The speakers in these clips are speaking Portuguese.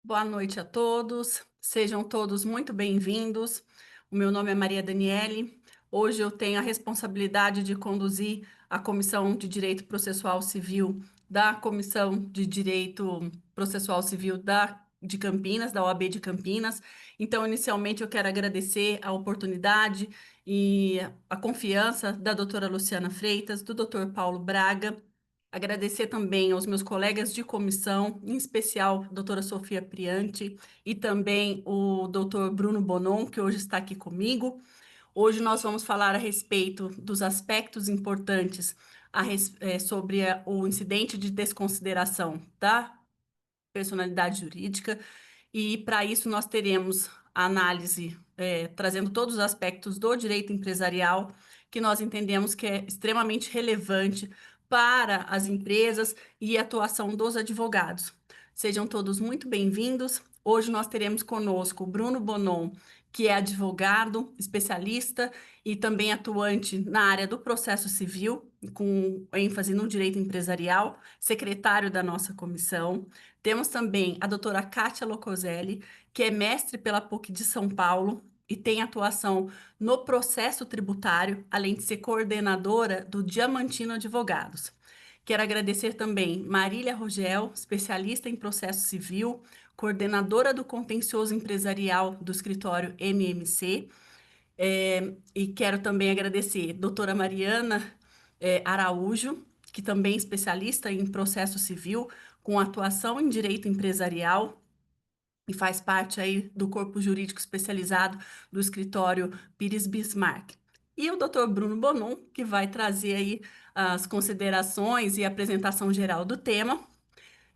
Boa noite a todos, sejam todos muito bem-vindos. O meu nome é Maria Daniele. Hoje eu tenho a responsabilidade de conduzir a Comissão de Direito Processual Civil da Comissão de Direito Processual Civil de Campinas, da OAB de Campinas. Então, inicialmente, eu quero agradecer a oportunidade e a confiança da doutora Luciana Freitas, do doutor Paulo Braga. Agradecer também aos meus colegas de comissão, em especial a doutora Sofia Priante e também o doutor Bruno Bonon, que hoje está aqui comigo. Hoje nós vamos falar a respeito dos aspectos importantes sobre o incidente de desconsideração da personalidade jurídica, e para isso nós teremos a análise, trazendo todos os aspectos do direito empresarial, que nós entendemos que é extremamente relevante para as empresas e a atuação dos advogados. Sejam todos muito bem-vindos. Hoje nós teremos conosco o Bruno Bonon, que é advogado, especialista e também atuante na área do processo civil, com ênfase no direito empresarial, secretário da nossa comissão. Temos também a doutora Kátia Locoselli, que é mestre pela PUC de São Paulo e tem atuação no processo tributário, além de ser coordenadora do Diamantino Advogados. Quero agradecer também Marília Rogel, especialista em processo civil, coordenadora do contencioso empresarial do escritório MMC. E quero também agradecer a doutora Mariana Araújo, que também é especialista em processo civil, com atuação em direito empresarial e faz parte aí do corpo jurídico especializado do escritório Pires Bismarck. E o doutor Bruno Bonon, que vai trazer aí as considerações e a apresentação geral do tema.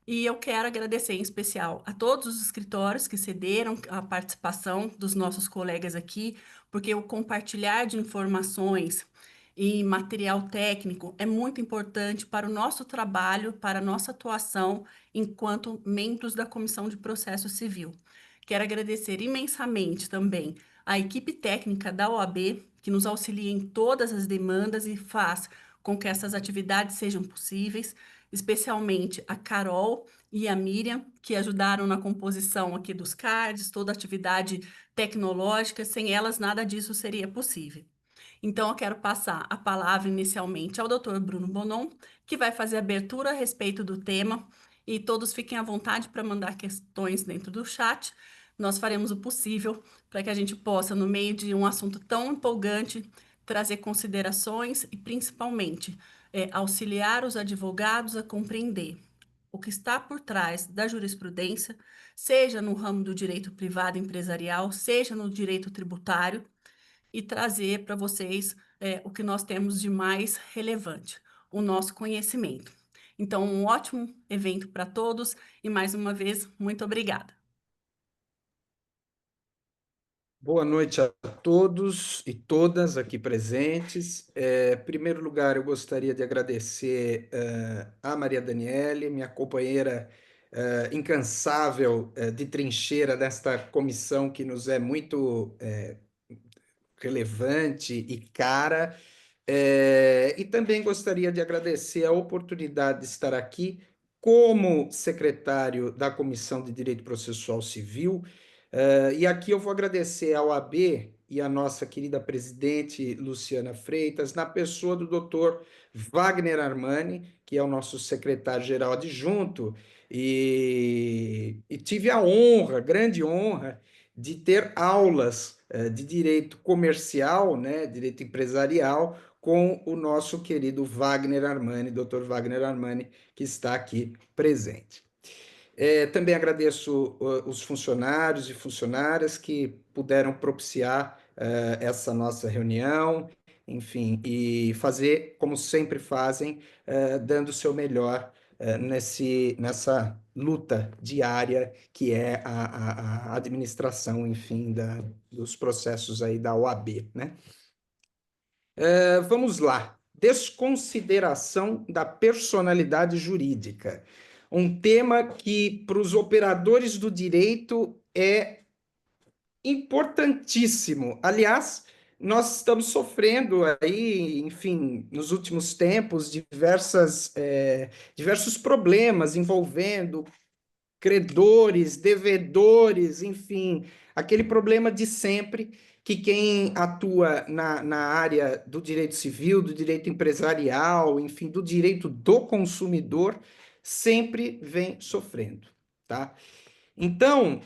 E eu quero agradecer em especial a todos os escritórios que cederam a participação dos nossos colegas aqui, porque o compartilhar de informações e material técnico é muito importante para o nosso trabalho, para a nossa atuação enquanto membros da Comissão de Processo Civil. Quero agradecer imensamente também a equipe técnica da OAB, que nos auxilia em todas as demandas e faz com que essas atividades sejam possíveis, especialmente a Carol e a Miriam, que ajudaram na composição aqui dos cards, toda a atividade tecnológica. Sem elas, nada disso seria possível. Então, eu quero passar a palavra inicialmente ao Dr. Bruno Bonon, que vai fazer a abertura a respeito do tema, e todos fiquem à vontade para mandar questões dentro do chat. Nós faremos o possível para que a gente possa, no meio de um assunto tão empolgante, trazer considerações e, principalmente, auxiliar os advogados a compreender o que está por trás da jurisprudência, seja no ramo do direito privado empresarial, seja no direito tributário, e trazer para vocês o que nós temos de mais relevante, o nosso conhecimento. Então, um ótimo evento para todos e, mais uma vez, muito obrigada. Boa noite a todos e todas aqui presentes. Em primeiro lugar, eu gostaria de agradecer a Maria Daniele, minha companheira incansável de trincheira desta comissão que nos é muito relevante e cara. E também gostaria de agradecer a oportunidade de estar aqui como secretário da Comissão de Direito Processual Civil. E aqui eu vou agradecer ao AB e à nossa querida presidente Luciana Freitas, na pessoa do doutor Wagner Armani, que é o nosso secretário-geral adjunto, e tive a honra, grande honra, de ter aulas de direito comercial, né, direito empresarial, com o nosso querido Wagner Armani, Dr. Wagner Armani, que está aqui presente. Também agradeço os funcionários e funcionárias que puderam propiciar essa nossa reunião, enfim, e fazer como sempre fazem, dando o seu melhor nessa luta diária que é a administração, enfim, dos processos aí da OAB, né? Vamos lá. Desconsideração da personalidade jurídica. Um tema que, para os operadores do direito, é importantíssimo. Aliás, nós estamos sofrendo aí, enfim, nos últimos tempos, diversos problemas envolvendo credores, devedores, enfim, aquele problema de sempre que quem atua na área do direito civil, do direito empresarial, enfim, do direito do consumidor, sempre vem sofrendo, tá? Então,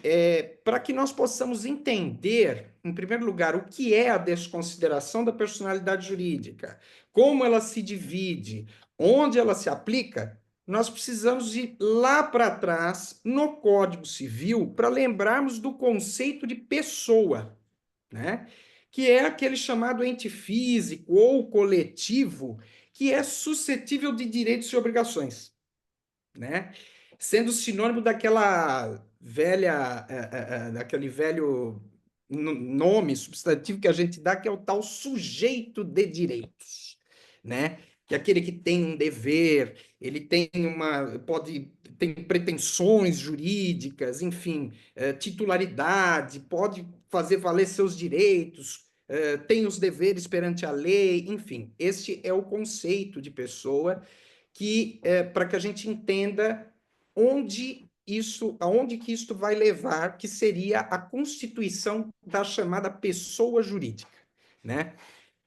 para que nós possamos entender, em primeiro lugar, o que é a desconsideração da personalidade jurídica, como ela se divide, onde ela se aplica, nós precisamos ir lá para trás no Código Civil para lembrarmos do conceito de pessoa, né? Que é aquele chamado ente físico ou coletivo que é suscetível de direitos e obrigações, né? Sendo sinônimo daquela velha, daquele velho nome substantivo que a gente dá, que é o tal sujeito de direitos, né? Que é aquele que tem um dever, ele tem tem pretensões jurídicas, enfim, titularidade, pode fazer valer seus direitos, tem os deveres perante a lei, enfim, este é o conceito de pessoa que para que a gente entenda aonde que isso vai levar, que seria a constituição da chamada pessoa jurídica, né?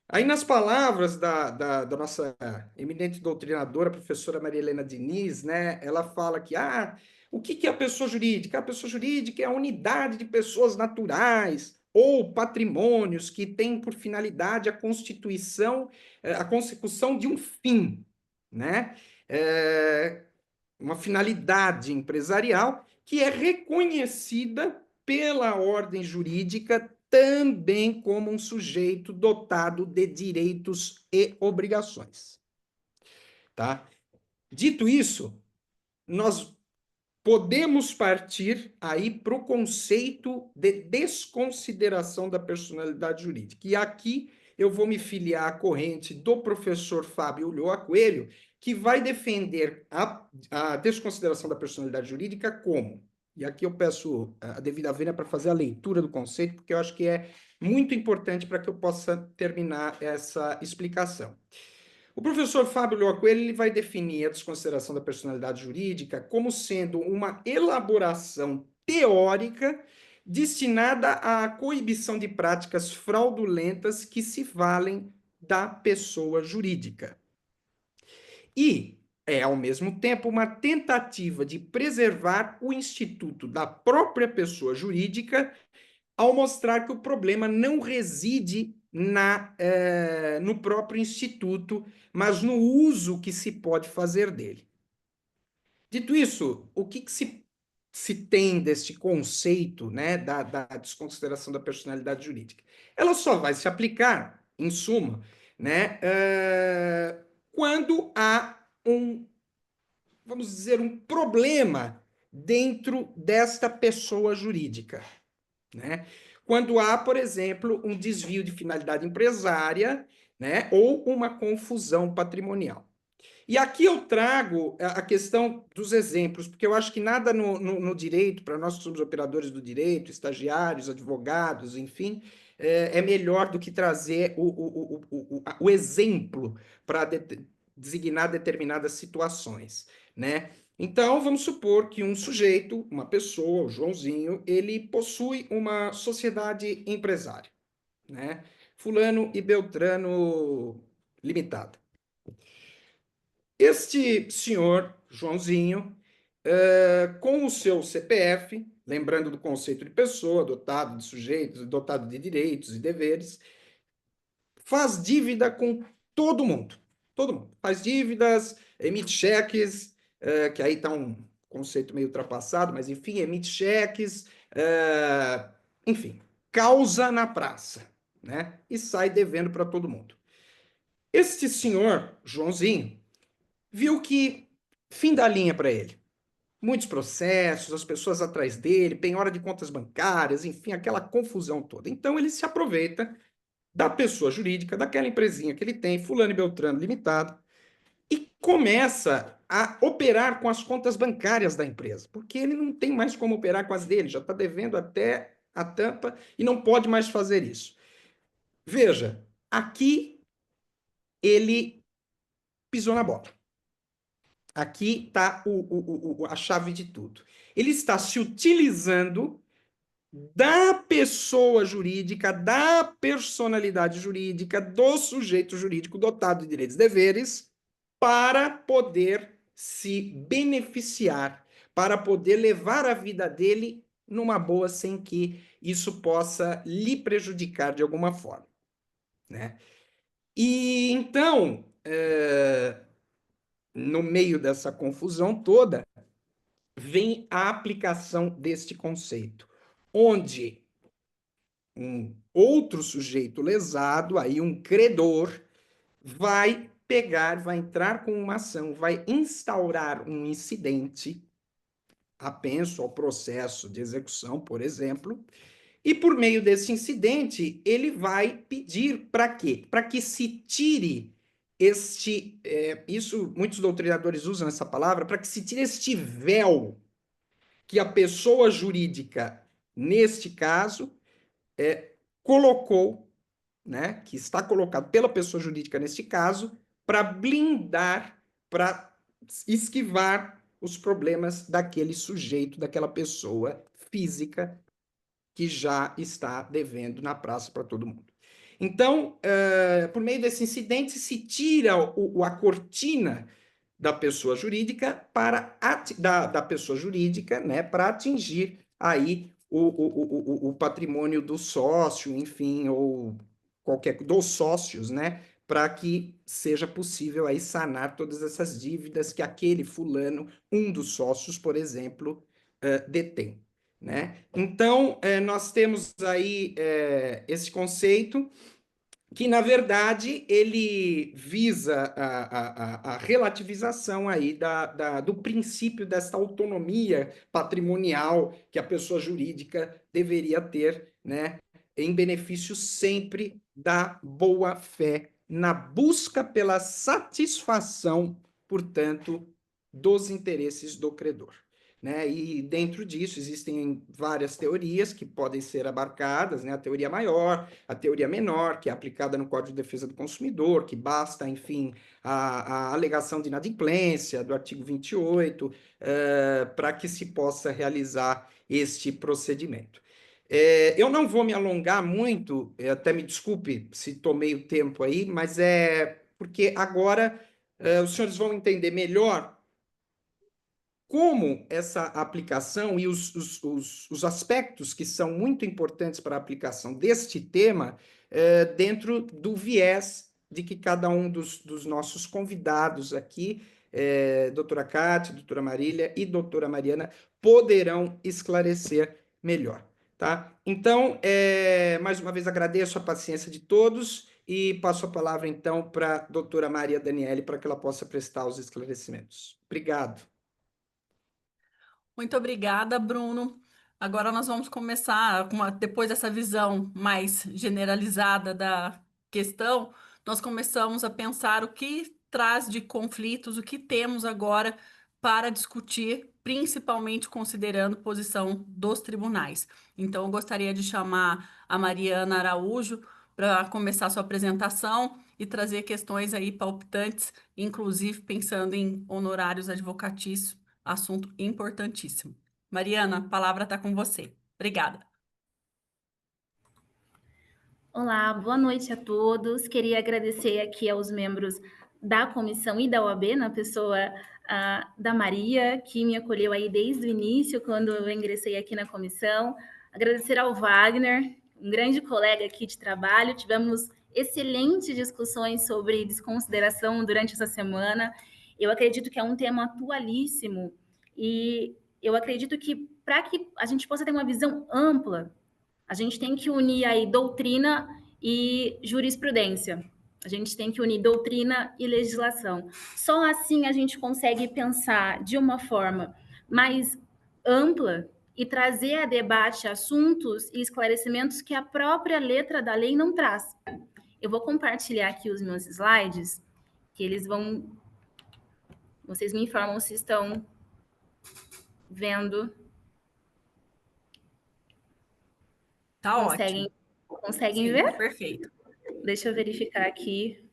Aí, nas palavras da nossa eminente doutrinadora, professora Maria Helena Diniz, né, ela fala que o que é a pessoa jurídica? A pessoa jurídica é a unidade de pessoas naturais ou patrimônios que tem por finalidade a constituição, a consecução de um fim, né? É, uma finalidade empresarial que é reconhecida pela ordem jurídica também como um sujeito dotado de direitos e obrigações, tá? Dito isso, nós podemos partir aí para o conceito de desconsideração da personalidade jurídica. E aqui eu vou me filiar à corrente do professor Fábio Ulloa Coelho, que vai defender a desconsideração da personalidade jurídica como? E aqui eu peço a devida vênia para fazer a leitura do conceito, porque eu acho que é muito importante para que eu possa terminar essa explicação. O professor Fábio Lua Coelho ele vai definir a desconsideração da personalidade jurídica como sendo uma elaboração teórica destinada à coibição de práticas fraudulentas que se valem da pessoa jurídica. E é, ao mesmo tempo, uma tentativa de preservar o instituto da própria pessoa jurídica ao mostrar que o problema não reside no próprio instituto, mas no uso que se pode fazer dele. Dito isso, o que se tem deste conceito, né, da desconsideração da personalidade jurídica? Ela só vai se aplicar, em suma, né, quando há vamos dizer, um problema dentro desta pessoa jurídica, né? Quando há, por exemplo, um desvio de finalidade empresária, né, ou uma confusão patrimonial. E aqui eu trago a questão dos exemplos, porque eu acho que nada no direito, para nós que somos operadores do direito, estagiários, advogados, enfim, é melhor do que trazer o exemplo para designar determinadas situações, né? Então, vamos supor que um sujeito, uma pessoa, o Joãozinho, ele possui uma sociedade empresária, né? Fulano e Beltrano Limitada. Este senhor, Joãozinho, com o seu CPF, lembrando do conceito de pessoa, dotado de sujeitos, dotado de direitos e deveres, faz dívida com todo mundo. Todo mundo. Faz dívidas, emite cheques, que aí está um conceito meio ultrapassado, mas enfim, emite cheques, enfim, causa na praça, né? E sai devendo para todo mundo. Este senhor, Joãozinho, viu que fim da linha para ele. Muitos processos, as pessoas atrás dele, penhora de contas bancárias, enfim, aquela confusão toda. Então ele se aproveita da pessoa jurídica, daquela empresinha que ele tem, Fulano e Beltrano Limitado, e começa a operar com as contas bancárias da empresa, porque ele não tem mais como operar com as dele, já está devendo até a tampa e não pode mais fazer isso. Veja, aqui ele pisou na bola. aqui está a chave de tudo. Ele está se utilizando da pessoa jurídica, da personalidade jurídica, do sujeito jurídico dotado de direitos e deveres, para poder se beneficiar, para poder levar a vida dele numa boa, sem que isso possa lhe prejudicar de alguma forma, né? E então, no meio dessa confusão toda, vem a aplicação deste conceito, onde um outro sujeito lesado, aí um credor, vai pegar, vai entrar com uma ação, vai instaurar um incidente, apenso ao processo de execução, por exemplo, e por meio desse incidente, ele vai pedir para quê? Para que se tire isso muitos doutrinadores usam essa palavra, para que se tire este véu que a pessoa jurídica, neste caso, colocou, né, que está colocado pela pessoa jurídica neste caso, para blindar, para esquivar os problemas daquele sujeito, daquela pessoa física que já está devendo na praça para todo mundo. Então, por meio desse incidente, se tira a cortina da pessoa jurídica da pessoa jurídica, né, para atingir aí o patrimônio do sócio, enfim, ou qualquer dos sócios, né, para que seja possível aí sanar todas essas dívidas que aquele fulano, um dos sócios, por exemplo, detém, né? Então, nós temos aí esse conceito que, na verdade, ele visa a relativização aí do princípio dessa autonomia patrimonial que a pessoa jurídica deveria ter, né, em benefício sempre da boa-fé, na busca pela satisfação, portanto, dos interesses do credor. Né? E dentro disso existem várias teorias que podem ser abarcadas, né? A teoria maior, a teoria menor, que é aplicada no Código de Defesa do Consumidor, que basta, enfim, a alegação de inadimplência do artigo 28, para que se possa realizar este procedimento. Eu não vou me alongar muito, até me desculpe se tomei o tempo aí, mas é porque agora os senhores vão entender melhor como essa aplicação e os aspectos que são muito importantes para a aplicação deste tema dentro do viés de que cada um dos nossos convidados aqui, doutora Cátia, doutora Marília e doutora Mariana, poderão esclarecer melhor. Tá? Então, mais uma vez agradeço a paciência de todos e passo a palavra, então, para a doutora Maria Daniele para que ela possa prestar os esclarecimentos. Obrigado. Muito obrigada, Bruno. Agora nós vamos começar, depois dessa visão mais generalizada da questão, nós começamos a pensar o que traz de conflitos, o que temos agora para discutir, principalmente considerando posição dos tribunais. Então, eu gostaria de chamar a Mariana Araújo para começar sua apresentação e trazer questões aí palpitantes, inclusive pensando em honorários advocatícios. Assunto importantíssimo. Mariana, a palavra está com você. Obrigada. Olá, boa noite a todos. Queria agradecer aqui aos membros da comissão e da OAB, na pessoa da Maria, que me acolheu aí desde o início, quando eu ingressei aqui na comissão. Agradecer ao Wagner, um grande colega aqui de trabalho. Tivemos excelentes discussões sobre desconsideração durante essa semana. Eu acredito que é um tema atualíssimo e eu acredito que para que a gente possa ter uma visão ampla, a gente tem que unir aí doutrina e jurisprudência. A gente tem que unir doutrina e legislação. Só assim a gente consegue pensar de uma forma mais ampla e trazer a debate assuntos e esclarecimentos que a própria letra da lei não traz. Eu vou compartilhar aqui os meus slides, que eles vão. Vocês me informam se estão vendo. Tá ótimo. Conseguem Sim, tá ver? perfeito. Deixa eu verificar aqui.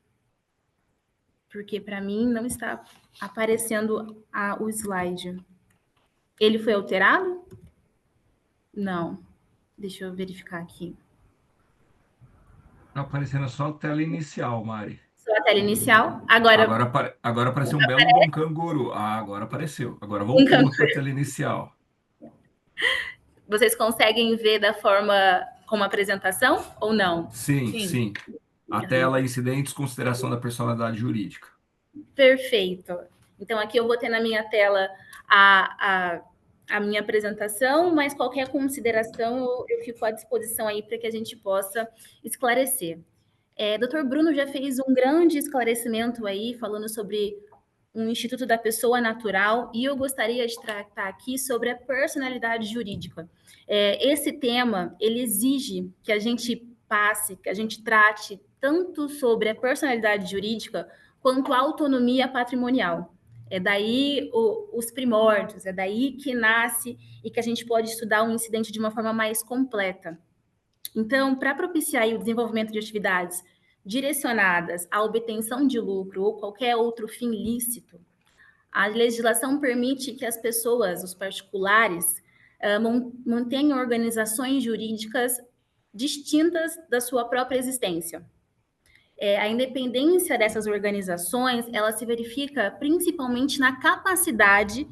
porque para mim não está aparecendo o slide. Ele foi alterado? Não. Deixa eu verificar aqui. Tá aparecendo só a tela inicial, Mari. Só a tela inicial. Agora Agora apareceu um belo de um canguru. Ah, agora apareceu. Agora um voltamos para a tela inicial. Vocês conseguem ver da forma como apresentação ou não? Sim, Sim. sim. A tela incidentes, consideração da personalidade jurídica. Perfeito. Então, aqui eu vou ter na minha tela a minha apresentação, mas qualquer consideração eu fico à disposição aí para que a gente possa esclarecer. Dr. Bruno já fez um grande esclarecimento aí, falando sobre um Instituto da Pessoa Natural, e eu gostaria de tratar aqui sobre a personalidade jurídica. Esse tema, ele exige que a gente passe, que a gente trate tanto sobre a personalidade jurídica quanto a autonomia patrimonial. É daí os primórdios, é daí que nasce e que a gente pode estudar um incidente de uma forma mais completa. Então, para propiciar o desenvolvimento de atividades direcionadas à obtenção de lucro ou qualquer outro fim lícito, a legislação permite que as pessoas, os particulares, mantenham organizações jurídicas distintas da sua própria existência. A independência dessas organizações, ela se verifica principalmente na capacidade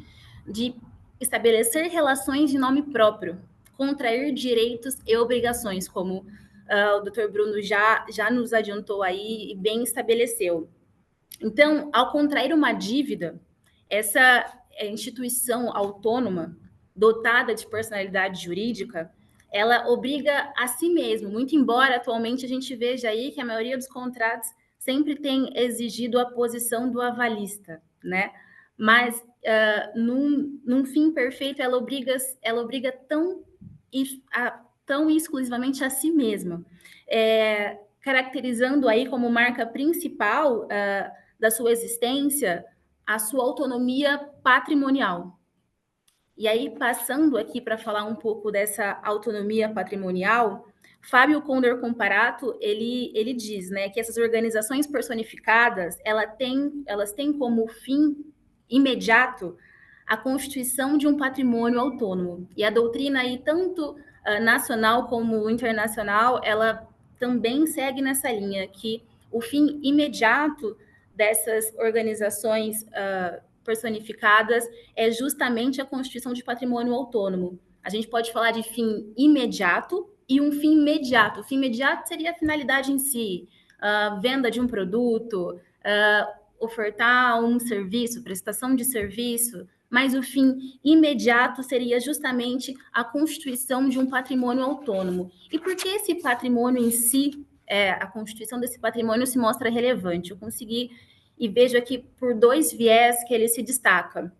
de estabelecer relações de nome próprio, contrair direitos e obrigações, como o Dr. Bruno já nos adiantou aí e bem estabeleceu. Então, ao contrair uma dívida, essa instituição autônoma, dotada de personalidade jurídica, ela obriga a si mesma, muito embora atualmente a gente veja aí que a maioria dos contratos sempre tem exigido a posição do avalista, né? Mas num fim perfeito, ela obriga tão exclusivamente a si mesma, caracterizando aí como marca principal da sua existência a sua autonomia patrimonial. E aí, passando aqui para falar um pouco dessa autonomia patrimonial, Fábio Condor Comparato, ele diz, né, que essas organizações personificadas, elas têm como fim imediato a constituição de um patrimônio autônomo. E a doutrina aí, tanto nacional como internacional, ela também segue nessa linha, que o fim imediato dessas organizações personificadas é justamente a constituição de patrimônio autônomo. A gente pode falar de fim imediato e um fim imediato. O fim imediato seria a finalidade em si, venda de um produto, ofertar um serviço, prestação de serviço, mas o fim imediato seria justamente a constituição de um patrimônio autônomo. E por que esse patrimônio em si, a constituição desse patrimônio se mostra relevante? Eu consegui e vejo aqui por dois viés que ele se destaca.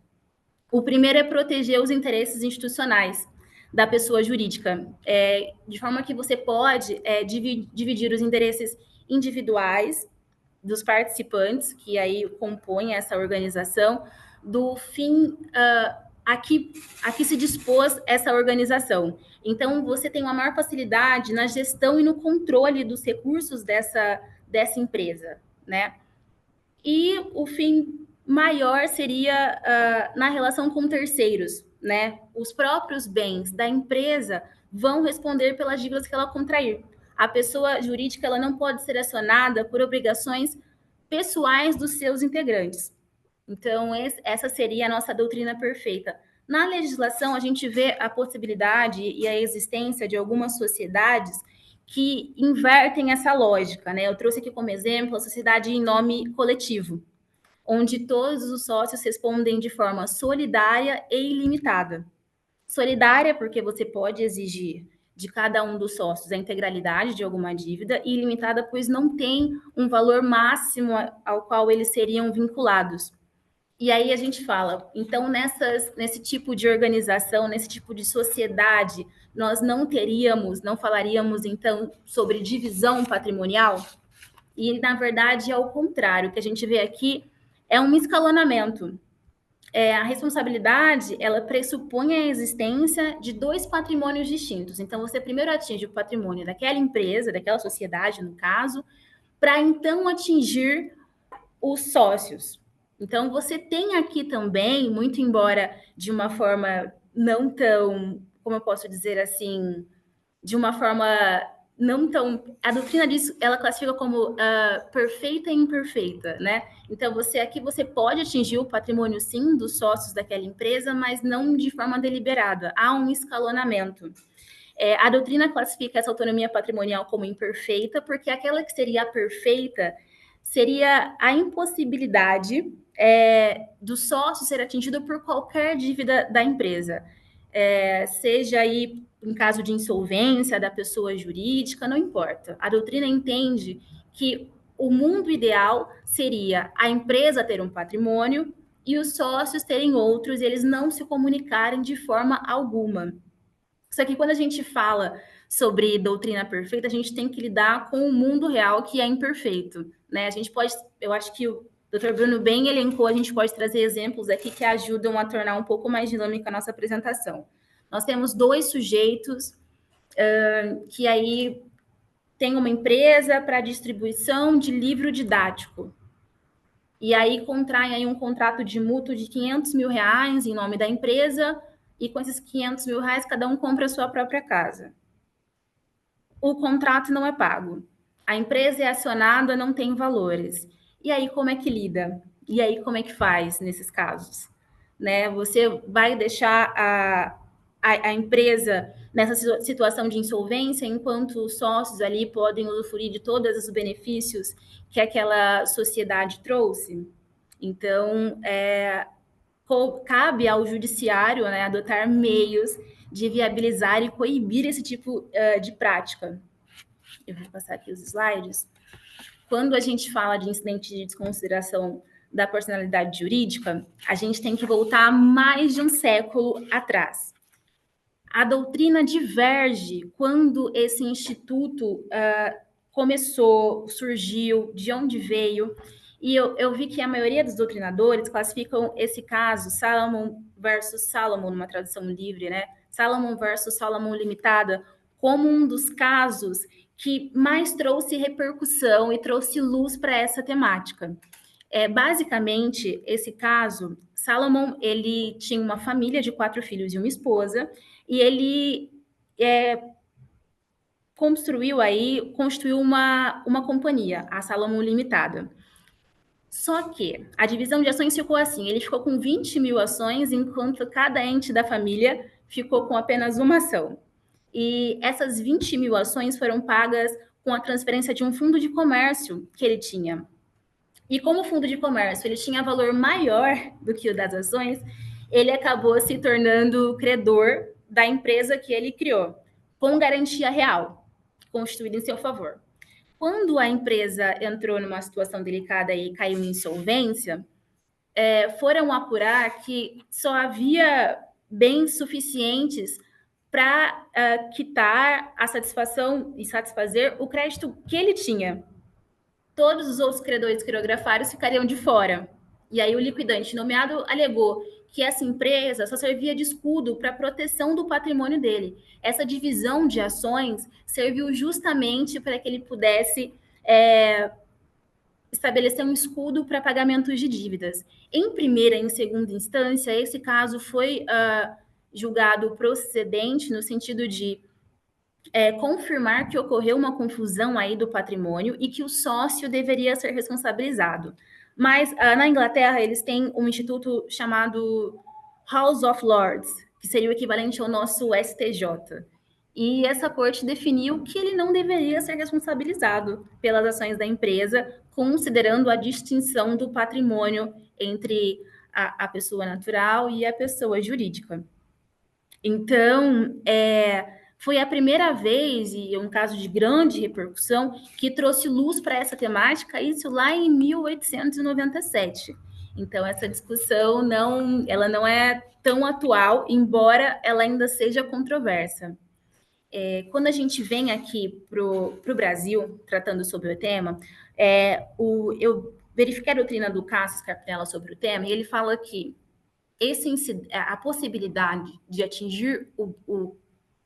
O primeiro é proteger os interesses institucionais da pessoa jurídica, de forma que você pode dividir os interesses individuais dos participantes, que aí compõem essa organização, do fim a que se dispôs essa organização. Então, você tem uma maior facilidade na gestão e no controle dos recursos dessa empresa, né? E o fim maior seria na relação com terceiros, né? Os próprios bens da empresa vão responder pelas dívidas que ela contrair. A pessoa jurídica ela não pode ser acionada por obrigações pessoais dos seus integrantes. Então, essa seria a nossa doutrina perfeita. Na legislação, a gente vê a possibilidade e a existência de algumas sociedades que invertem essa lógica, né? Eu trouxe aqui como exemplo a sociedade em nome coletivo, onde todos os sócios respondem de forma solidária e ilimitada. Solidária, porque você pode exigir de cada um dos sócios a integralidade de alguma dívida, e ilimitada, pois não tem um valor máximo ao qual eles seriam vinculados. E aí a gente fala, então nesse tipo de organização, nesse tipo de sociedade, nós não falaríamos então sobre divisão patrimonial? E na verdade é o contrário, o que a gente vê aqui é um escalonamento. A responsabilidade, ela pressupõe a existência de dois patrimônios distintos. Então você primeiro atinge o patrimônio daquela empresa, daquela sociedade no caso, para então atingir os sócios. Então, você tem aqui também, muito embora de uma forma não tão, como eu posso dizer assim, de uma forma não tão... A doutrina disso, ela classifica como perfeita e imperfeita, né? Então, você pode atingir o patrimônio, sim, dos sócios daquela empresa, mas não de forma deliberada. Há um escalonamento. A doutrina classifica essa autonomia patrimonial como imperfeita, porque aquela que seria perfeita seria a impossibilidade do sócio ser atingido por qualquer dívida da empresa. Seja aí em caso de insolvência da pessoa jurídica, não importa. A doutrina entende que o mundo ideal seria a empresa ter um patrimônio e os sócios terem outros, e eles não se comunicarem de forma alguma. Só que quando a gente fala sobre doutrina perfeita, a gente tem que lidar com o mundo real que é imperfeito, né? A gente pode, eu acho que o Dr. Bruno bem elencou, a gente pode trazer exemplos aqui que ajudam a tornar um pouco mais dinâmica a nossa apresentação. Nós temos 2 sujeitos que aí tem uma empresa para distribuição de livro didático. E aí contraem aí um contrato de mútuo de R$500 mil em nome da empresa, e com esses R$500 mil, cada um compra a sua própria casa. O contrato não é pago. A empresa é acionada, não tem valores. E aí, como é que lida? E aí, como é que faz nesses casos? Né? Você vai deixar a empresa nessa situação de insolvência, enquanto os sócios ali podem usufruir de todos os benefícios que aquela sociedade trouxe? Então, cabe ao judiciário, né, adotar meios de viabilizar e coibir esse tipo de prática. Eu vou passar aqui os slides. Quando a gente fala de incidente de desconsideração da personalidade jurídica, a gente tem que voltar mais de um século atrás. A doutrina diverge quando esse instituto começou, surgiu, de onde veio. E eu vi que a maioria dos doutrinadores classificam esse caso, Salomon versus Salomon, numa tradução livre, né? Salomon versus Salomon Limitada, como um dos casos que mais trouxe repercussão e trouxe luz para essa temática. Basicamente, esse caso, Salomon, ele tinha uma família de 4 filhos e uma esposa, e ele construiu uma companhia, a Salomon Limitada. Só que a divisão de ações ficou assim, ele ficou com 20 mil ações, enquanto cada ente da família ficou com apenas uma ação. E essas 20 mil ações foram pagas com a transferência de um fundo de comércio que ele tinha. E como o fundo de comércio ele tinha valor maior do que o das ações, ele acabou se tornando credor da empresa que ele criou, com garantia real, constituída em seu favor. Quando a empresa entrou numa situação delicada e caiu em insolvência, foram apurar que só havia bens suficientes para quitar a satisfação e satisfazer o crédito que ele tinha. Todos os outros credores quirografários ficariam de fora. E aí o liquidante nomeado alegou que essa empresa só servia de escudo para a proteção do patrimônio dele. Essa divisão de ações serviu justamente para que ele pudesse estabelecer um escudo para pagamentos de dívidas. Em primeira e em segunda instância, esse caso foi julgado procedente no sentido de confirmar que ocorreu uma confusão aí do patrimônio e que o sócio deveria ser responsabilizado. Mas na Inglaterra eles têm um instituto chamado House of Lords, que seria o equivalente ao nosso STJ. E essa corte definiu que ele não deveria ser responsabilizado pelas ações da empresa, considerando a distinção do patrimônio entre a pessoa natural e a pessoa jurídica. Então, foi a primeira vez, e um caso de grande repercussão, que trouxe luz para essa temática, isso lá em 1897. Então, essa discussão ela não é tão atual, embora ela ainda seja controversa. Quando a gente vem aqui para o Brasil, tratando sobre o tema, eu verifiquei a doutrina do Cassius Carpinella sobre o tema, e ele fala que a possibilidade de atingir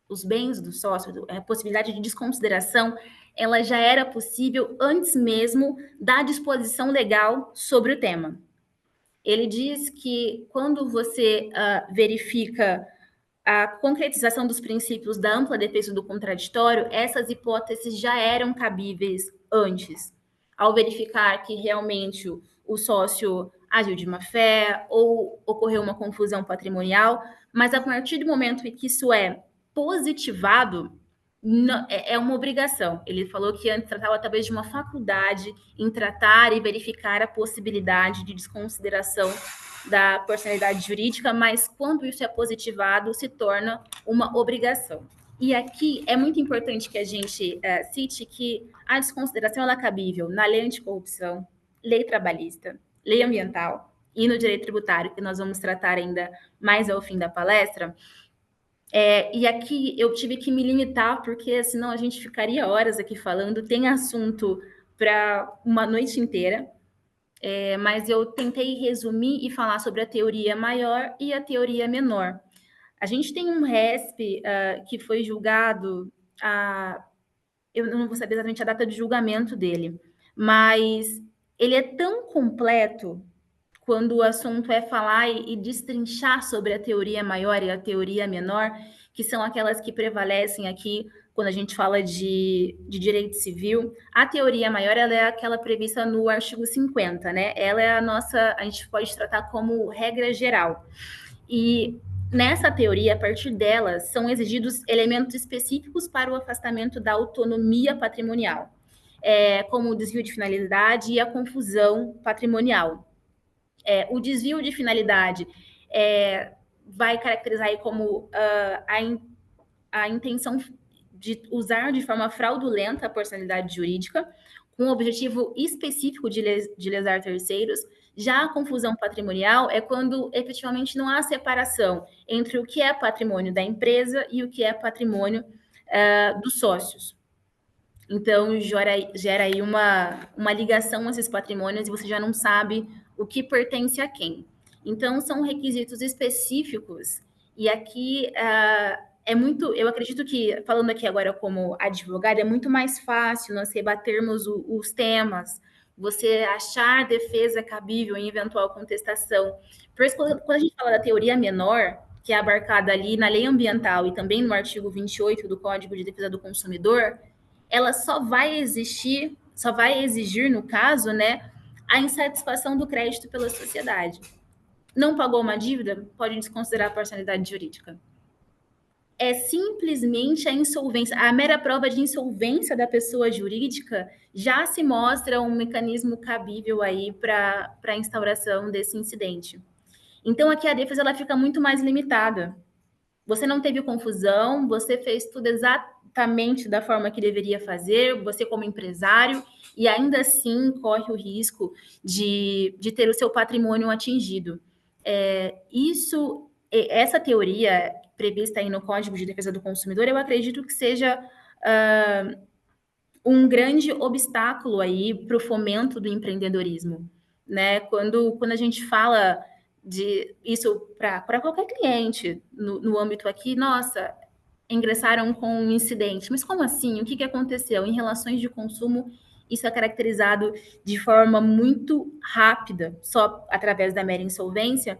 os bens do sócio, a possibilidade de desconsideração, ela já era possível antes mesmo da disposição legal sobre o tema. Ele diz que quando você verifica a concretização dos princípios da ampla defesa do contraditório, essas hipóteses já eram cabíveis antes, ao verificar que realmente o sócio agiu de má fé ou ocorreu uma confusão patrimonial, mas a partir do momento em que isso é positivado, é uma obrigação. Ele falou que antes tratava talvez de uma faculdade em tratar e verificar a possibilidade de desconsideração da personalidade jurídica, mas quando isso é positivado, se torna uma obrigação. E aqui é muito importante que a gente cite que a desconsideração ela é cabível na lei anticorrupção, lei trabalhista, lei ambiental e no direito tributário, que nós vamos tratar ainda mais ao fim da palestra. E aqui eu tive que me limitar, porque senão a gente ficaria horas aqui falando, tem assunto para uma noite inteira, mas eu tentei resumir e falar sobre a teoria maior e a teoria menor. A gente tem um RESP que foi julgado, eu não vou saber exatamente a data de julgamento dele, mas ele é tão completo quando o assunto é falar e destrinchar sobre a teoria maior e a teoria menor, que são aquelas que prevalecem aqui quando a gente fala de direito civil. A teoria maior, ela é aquela prevista no artigo 50, né? Ela é a gente pode tratar como regra geral. E nessa teoria, a partir dela, são exigidos elementos específicos para o afastamento da autonomia patrimonial, como o desvio de finalidade e a confusão patrimonial. O desvio de finalidade vai caracterizar aí como a intenção de usar de forma fraudulenta a personalidade jurídica, com o objetivo específico de lesar terceiros. Já a confusão patrimonial é quando efetivamente não há separação entre o que é patrimônio da empresa e o que é patrimônio dos sócios. Então, gera aí uma ligação a esses patrimônios e você já não sabe o que pertence a quem. Então, são requisitos específicos e aqui eu acredito que, falando aqui agora como advogada, é muito mais fácil nós rebatermos os temas, você achar defesa cabível em eventual contestação. Por isso, quando a gente fala da teoria menor, que é abarcada ali na lei ambiental e também no artigo 28 do Código de Defesa do Consumidor, ela só vai exigir, no caso, né, a insatisfação do crédito pela sociedade. Não pagou uma dívida? Pode desconsiderar a personalidade jurídica. É simplesmente a insolvência, a mera prova de insolvência da pessoa jurídica já se mostra um mecanismo cabível aí para a instauração desse incidente. Então, aqui a defesa ela fica muito mais limitada. Você não teve confusão, você fez tudo exatamente da forma que deveria fazer, você como empresário, e ainda assim corre o risco de ter o seu patrimônio atingido. Essa teoria prevista aí no Código de Defesa do Consumidor, eu acredito que seja um grande obstáculo aí para o fomento do empreendedorismo, né? Quando a gente fala de isso para qualquer cliente no âmbito aqui, nossa, ingressaram com um incidente, mas como assim? O que aconteceu? Em relações de consumo, isso é caracterizado de forma muito rápida, só através da mera insolvência,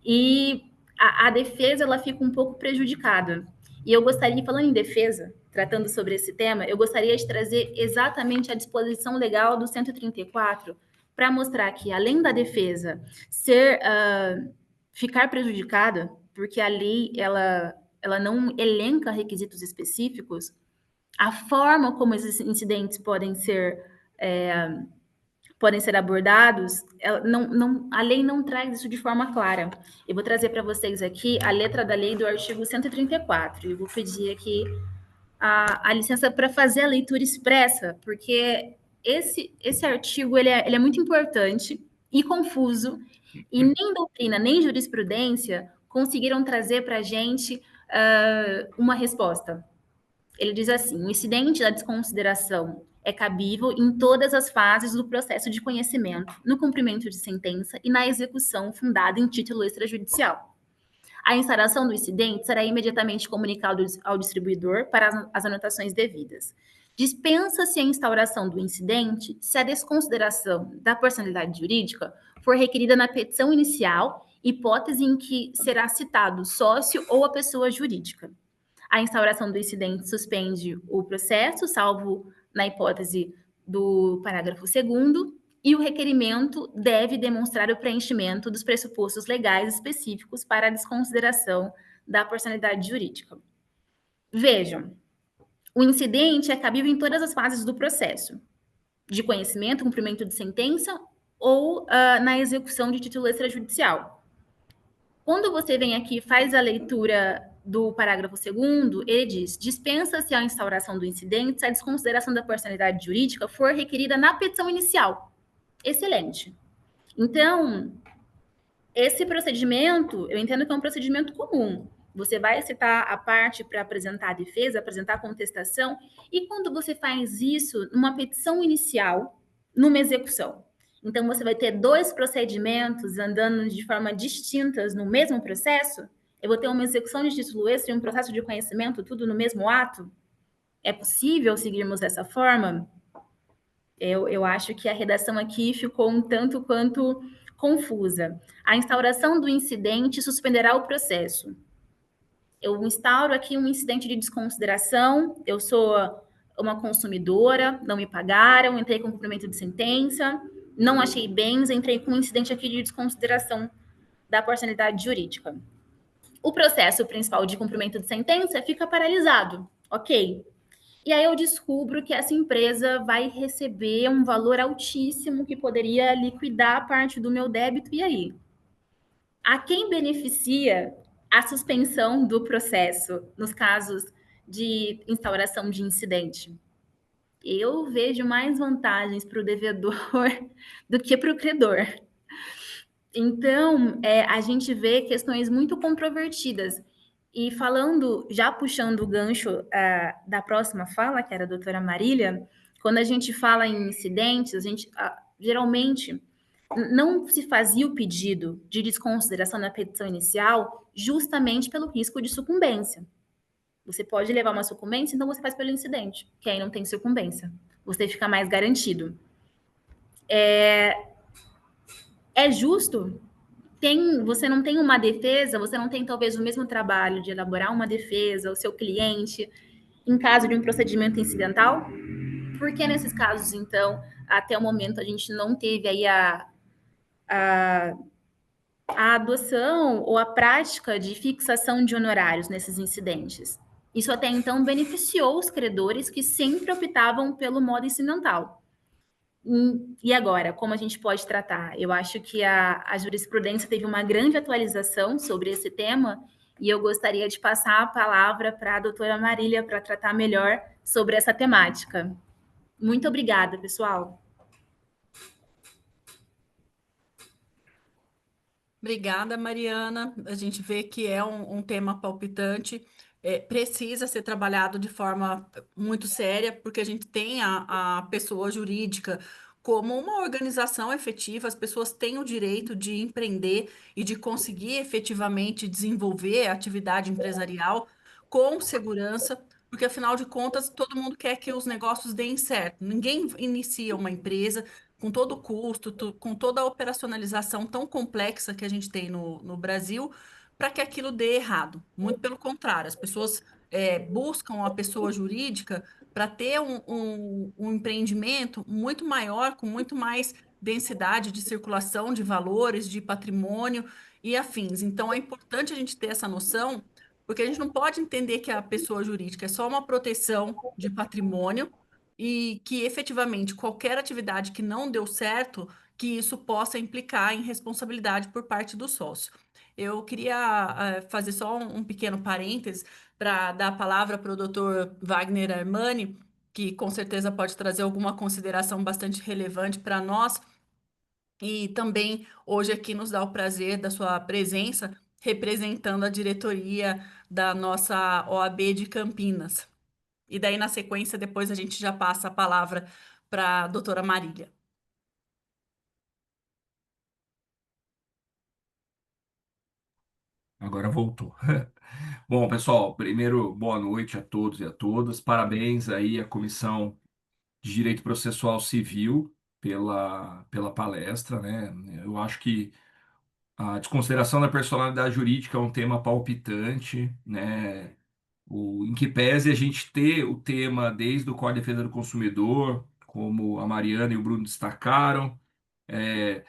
e a defesa ela fica um pouco prejudicada. E eu gostaria, falando em defesa, tratando sobre esse tema, eu gostaria de trazer exatamente a disposição legal do 134 para mostrar que, além da defesa ficar prejudicada, porque a lei ela não elenca requisitos específicos, a forma como esses incidentes podem ser abordados, a lei não traz isso de forma clara. Eu vou trazer para vocês aqui a letra da lei do artigo 134. Eu vou pedir aqui a licença para fazer a leitura expressa, porque esse artigo ele é muito importante e confuso, e nem doutrina, nem jurisprudência conseguiram trazer para a gente uma resposta. Ele diz assim: o incidente da desconsideração é cabível em todas as fases do processo de conhecimento, no cumprimento de sentença e na execução fundada em título extrajudicial. A instauração do incidente será imediatamente comunicado ao distribuidor para as anotações devidas. Dispensa-se a instauração do incidente se a desconsideração da personalidade jurídica for requerida na petição inicial, hipótese em que será citado o sócio ou a pessoa jurídica. A instauração do incidente suspende o processo, salvo na hipótese do parágrafo 2º, e o requerimento deve demonstrar o preenchimento dos pressupostos legais específicos para a desconsideração da personalidade jurídica. Vejam, o incidente é cabível em todas as fases do processo, de conhecimento, cumprimento de sentença ou na execução de título extrajudicial. Quando você vem aqui e faz a leitura do parágrafo 2º, ele diz: dispensa-se a instauração do incidente se a desconsideração da personalidade jurídica for requerida na petição inicial. Excelente. Então, esse procedimento, eu entendo que é um procedimento comum. Você vai citar a parte para apresentar a defesa, apresentar a contestação, e quando você faz isso numa petição inicial, numa execução. Então, você vai ter dois procedimentos andando de forma distintas no mesmo processo. Eu vou ter uma execução de título extra e um processo de conhecimento, tudo no mesmo ato. É possível seguirmos dessa forma? Eu acho que a redação aqui ficou um tanto quanto confusa. A instauração do incidente suspenderá o processo. Eu instauro aqui um incidente de desconsideração, eu sou uma consumidora, não me pagaram, entrei com cumprimento de sentença, não achei bens, entrei com um incidente aqui de desconsideração da personalidade jurídica. O processo principal de cumprimento de sentença fica paralisado, ok? E aí eu descubro que essa empresa vai receber um valor altíssimo que poderia liquidar parte do meu débito, e aí? A quem beneficia a suspensão do processo nos casos de instauração de incidente? Eu vejo mais vantagens para o devedor do que para o credor. Então, a gente vê questões muito controvertidas. E falando, já puxando o gancho da próxima fala, que era a doutora Marília, quando a gente fala em incidentes, a gente geralmente não se fazia o pedido de desconsideração na petição inicial justamente pelo risco de sucumbência. Você pode levar uma sucumbência, então você faz pelo incidente, que aí não tem sucumbência. Você fica mais garantido. É justo? Você não tem uma defesa, você não tem talvez o mesmo trabalho de elaborar uma defesa, o seu cliente, em caso de um procedimento incidental? Por que nesses casos, então, até o momento a gente não teve aí a adoção ou a prática de fixação de honorários nesses incidentes? Isso até então beneficiou os credores que sempre optavam pelo modo incidental. E agora, como a gente pode tratar? Eu acho que a jurisprudência teve uma grande atualização sobre esse tema e eu gostaria de passar a palavra para a doutora Marília para tratar melhor sobre essa temática. Muito obrigada, pessoal. Obrigada, Mariana. A gente vê que é um tema palpitante, precisa ser trabalhado de forma muito séria, porque a gente tem a pessoa jurídica como uma organização efetiva, as pessoas têm o direito de empreender e de conseguir efetivamente desenvolver a atividade empresarial com segurança, porque afinal de contas todo mundo quer que os negócios deem certo. Ninguém inicia uma empresa com todo o custo, com toda a operacionalização tão complexa que a gente tem no Brasil, para que aquilo dê errado. Muito pelo contrário, as pessoas buscam a pessoa jurídica para ter um empreendimento muito maior, com muito mais densidade de circulação de valores, de patrimônio e afins. Então, é importante a gente ter essa noção, porque a gente não pode entender que a pessoa jurídica é só uma proteção de patrimônio e que efetivamente qualquer atividade que não deu certo, que isso possa implicar em responsabilidade por parte do sócio. Eu queria fazer só um pequeno parênteses para dar a palavra para o doutor Wagner Armani, que com certeza pode trazer alguma consideração bastante relevante para nós, e também hoje aqui nos dá o prazer da sua presença representando a diretoria da nossa OAB de Campinas. E daí, na sequência, depois a gente já passa a palavra para a doutora Marília. Agora voltou. Bom, pessoal, primeiro, boa noite a todos e a todas. Parabéns aí à Comissão de Direito Processual Civil pela palestra, né? Eu acho que a desconsideração da personalidade jurídica é um tema palpitante, né? Em que pese a gente ter o tema desde o Código de Defesa do Consumidor, como a Mariana e o Bruno destacaram,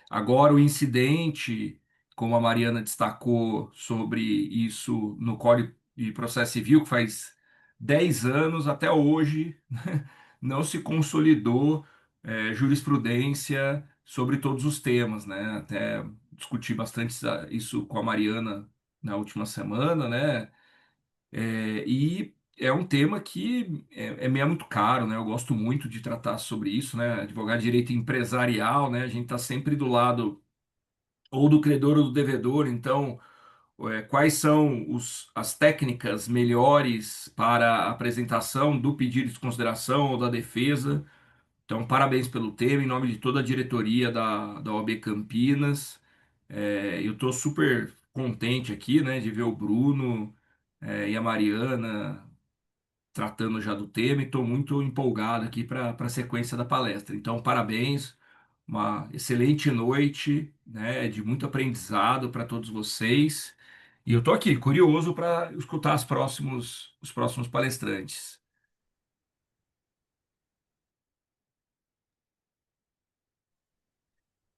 agora o incidente, como a Mariana destacou sobre isso no Código de Processo Civil, que faz 10 anos até hoje, não se consolidou jurisprudência sobre todos os temas, né? Até discuti bastante isso com a Mariana na última semana, né? E é um tema que me é muito caro, né? Eu gosto muito de tratar sobre isso, né? Advogado de direito empresarial, né? A gente está sempre do lado ou do credor ou do devedor, então, quais são as técnicas melhores para a apresentação do pedido de desconsideração ou da defesa? Então, parabéns pelo tema, em nome de toda a diretoria da OAB Campinas. Eu estou super contente aqui, né, de ver o Bruno, e a Mariana tratando já do tema e estou muito empolgado aqui para a sequência da palestra. Então, parabéns, uma excelente noite, né, de muito aprendizado para todos vocês. E eu estou aqui, curioso para escutar os próximos palestrantes.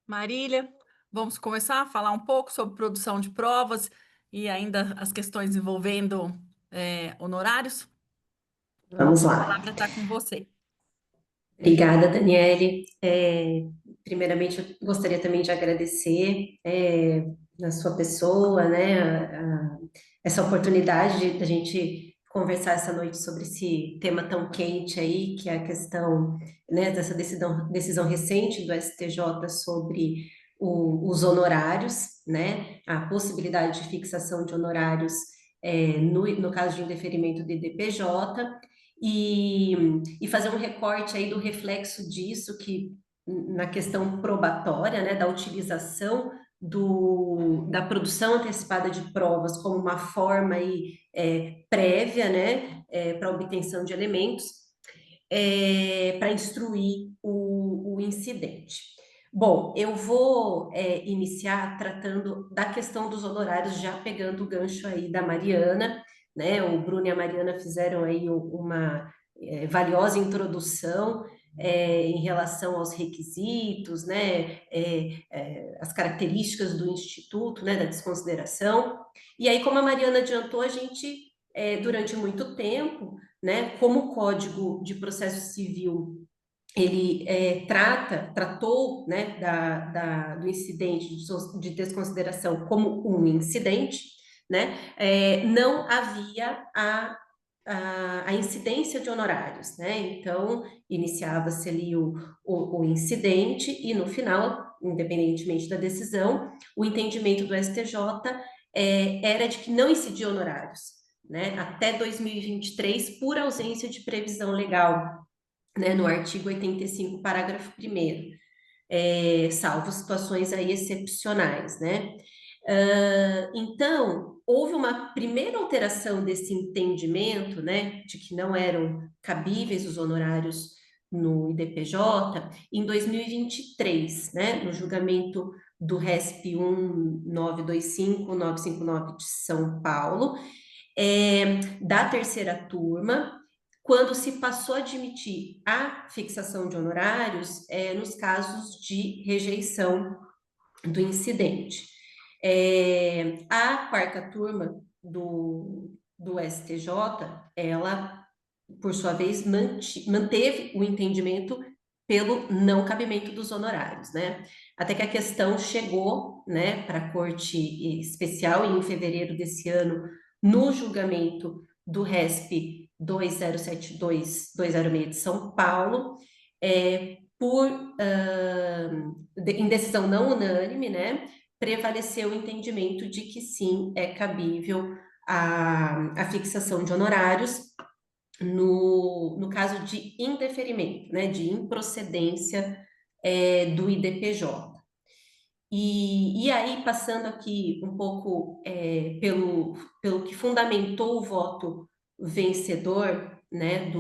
Marília, vamos começar a falar um pouco sobre produção de provas e ainda as questões envolvendo honorários. Vamos A lá. palavra está com você. Obrigada, Daniele. Primeiramente, eu gostaria também de agradecer na sua pessoa, né, essa oportunidade da gente conversar essa noite sobre esse tema tão quente aí, que é a questão, né, dessa decisão recente do STJ sobre os honorários, né, a possibilidade de fixação de honorários no caso de indeferimento de DPJ, e fazer um recorte aí do reflexo disso que na questão probatória, né, da utilização da produção antecipada de provas como uma forma aí, prévia, né, para obtenção de elementos, para instruir o incidente. Bom, eu vou iniciar tratando da questão dos honorários, já pegando o gancho aí da Mariana, né? O Bruno e a Mariana fizeram aí uma valiosa introdução em relação aos requisitos, né? As características do instituto, né? Da desconsideração. E aí, como a Mariana adiantou, a gente, durante muito tempo, né? Como o Código de Processo Civil ele tratou, né, do incidente de desconsideração como um incidente, né, não havia a incidência de honorários, né, então iniciava-se ali o incidente e no final, independentemente da decisão, o entendimento do STJ era de que não incidia honorários, né, até 2023, por ausência de previsão legal, né, no artigo 85, parágrafo 1º, salvo situações aí excepcionais, né? Então, houve uma primeira alteração desse entendimento, né, de que não eram cabíveis os honorários no IDPJ em 2023, né, no julgamento do RESP 1925-959 de São Paulo, da terceira turma, quando se passou a admitir a fixação de honorários nos casos de rejeição do incidente. A quarta turma do STJ, ela, por sua vez, manteve o entendimento pelo não cabimento dos honorários, né? Até que a questão chegou, né, para a Corte Especial em fevereiro desse ano, no julgamento do RESP 2072-206 de São Paulo, em decisão não unânime, né, prevaleceu o entendimento de que sim, é cabível a fixação de honorários no caso de indeferimento, né, de improcedência do IDPJ. E aí, passando aqui um pouco pelo que fundamentou o voto vencedor, né,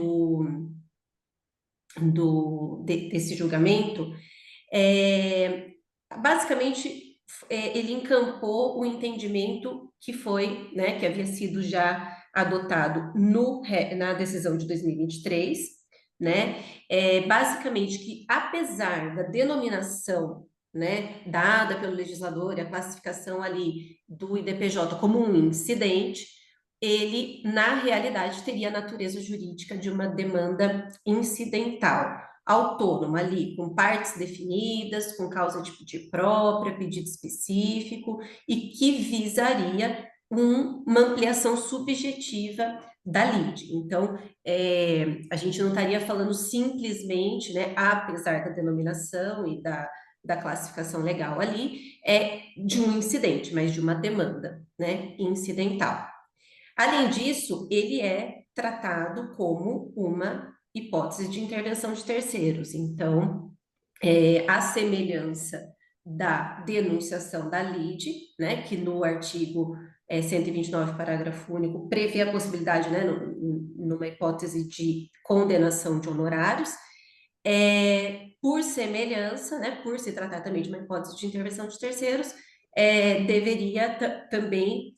desse julgamento, basicamente ele encampou o entendimento que foi, né, que havia sido já adotado na decisão de 2023, né, basicamente que apesar da denominação, né, dada pelo legislador, e a classificação ali do IDPJ como um incidente, ele, na realidade, teria a natureza jurídica de uma demanda incidental, autônoma ali, com partes definidas, com causa de pedir própria, pedido específico, e que visaria uma ampliação subjetiva da lide. Então, a gente não estaria falando simplesmente, né, apesar da denominação e da classificação legal ali, de um incidente, mas de uma demanda, né, incidental. Além disso, ele é tratado como uma hipótese de intervenção de terceiros. Então, a semelhança da denunciação da lide, né, que no artigo 129, parágrafo único, prevê a possibilidade, né, numa hipótese de condenação de honorários, por semelhança, né, por se tratar também de uma hipótese de intervenção de terceiros, deveria também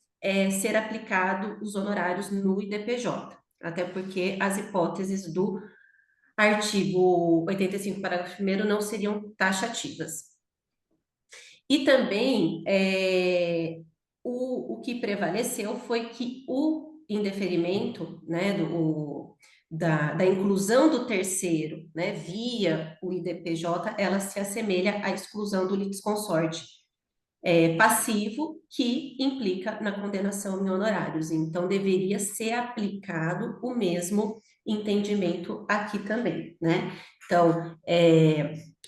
ser aplicado os honorários no IDPJ, até porque as hipóteses do artigo 85, parágrafo 1º, não seriam taxativas. E também o que prevaleceu foi que o indeferimento, né, da inclusão do terceiro, né, via o IDPJ, ela se assemelha à exclusão do litisconsorte passivo, que implica na condenação em honorários. Então, deveria ser aplicado o mesmo entendimento aqui também, né? Então,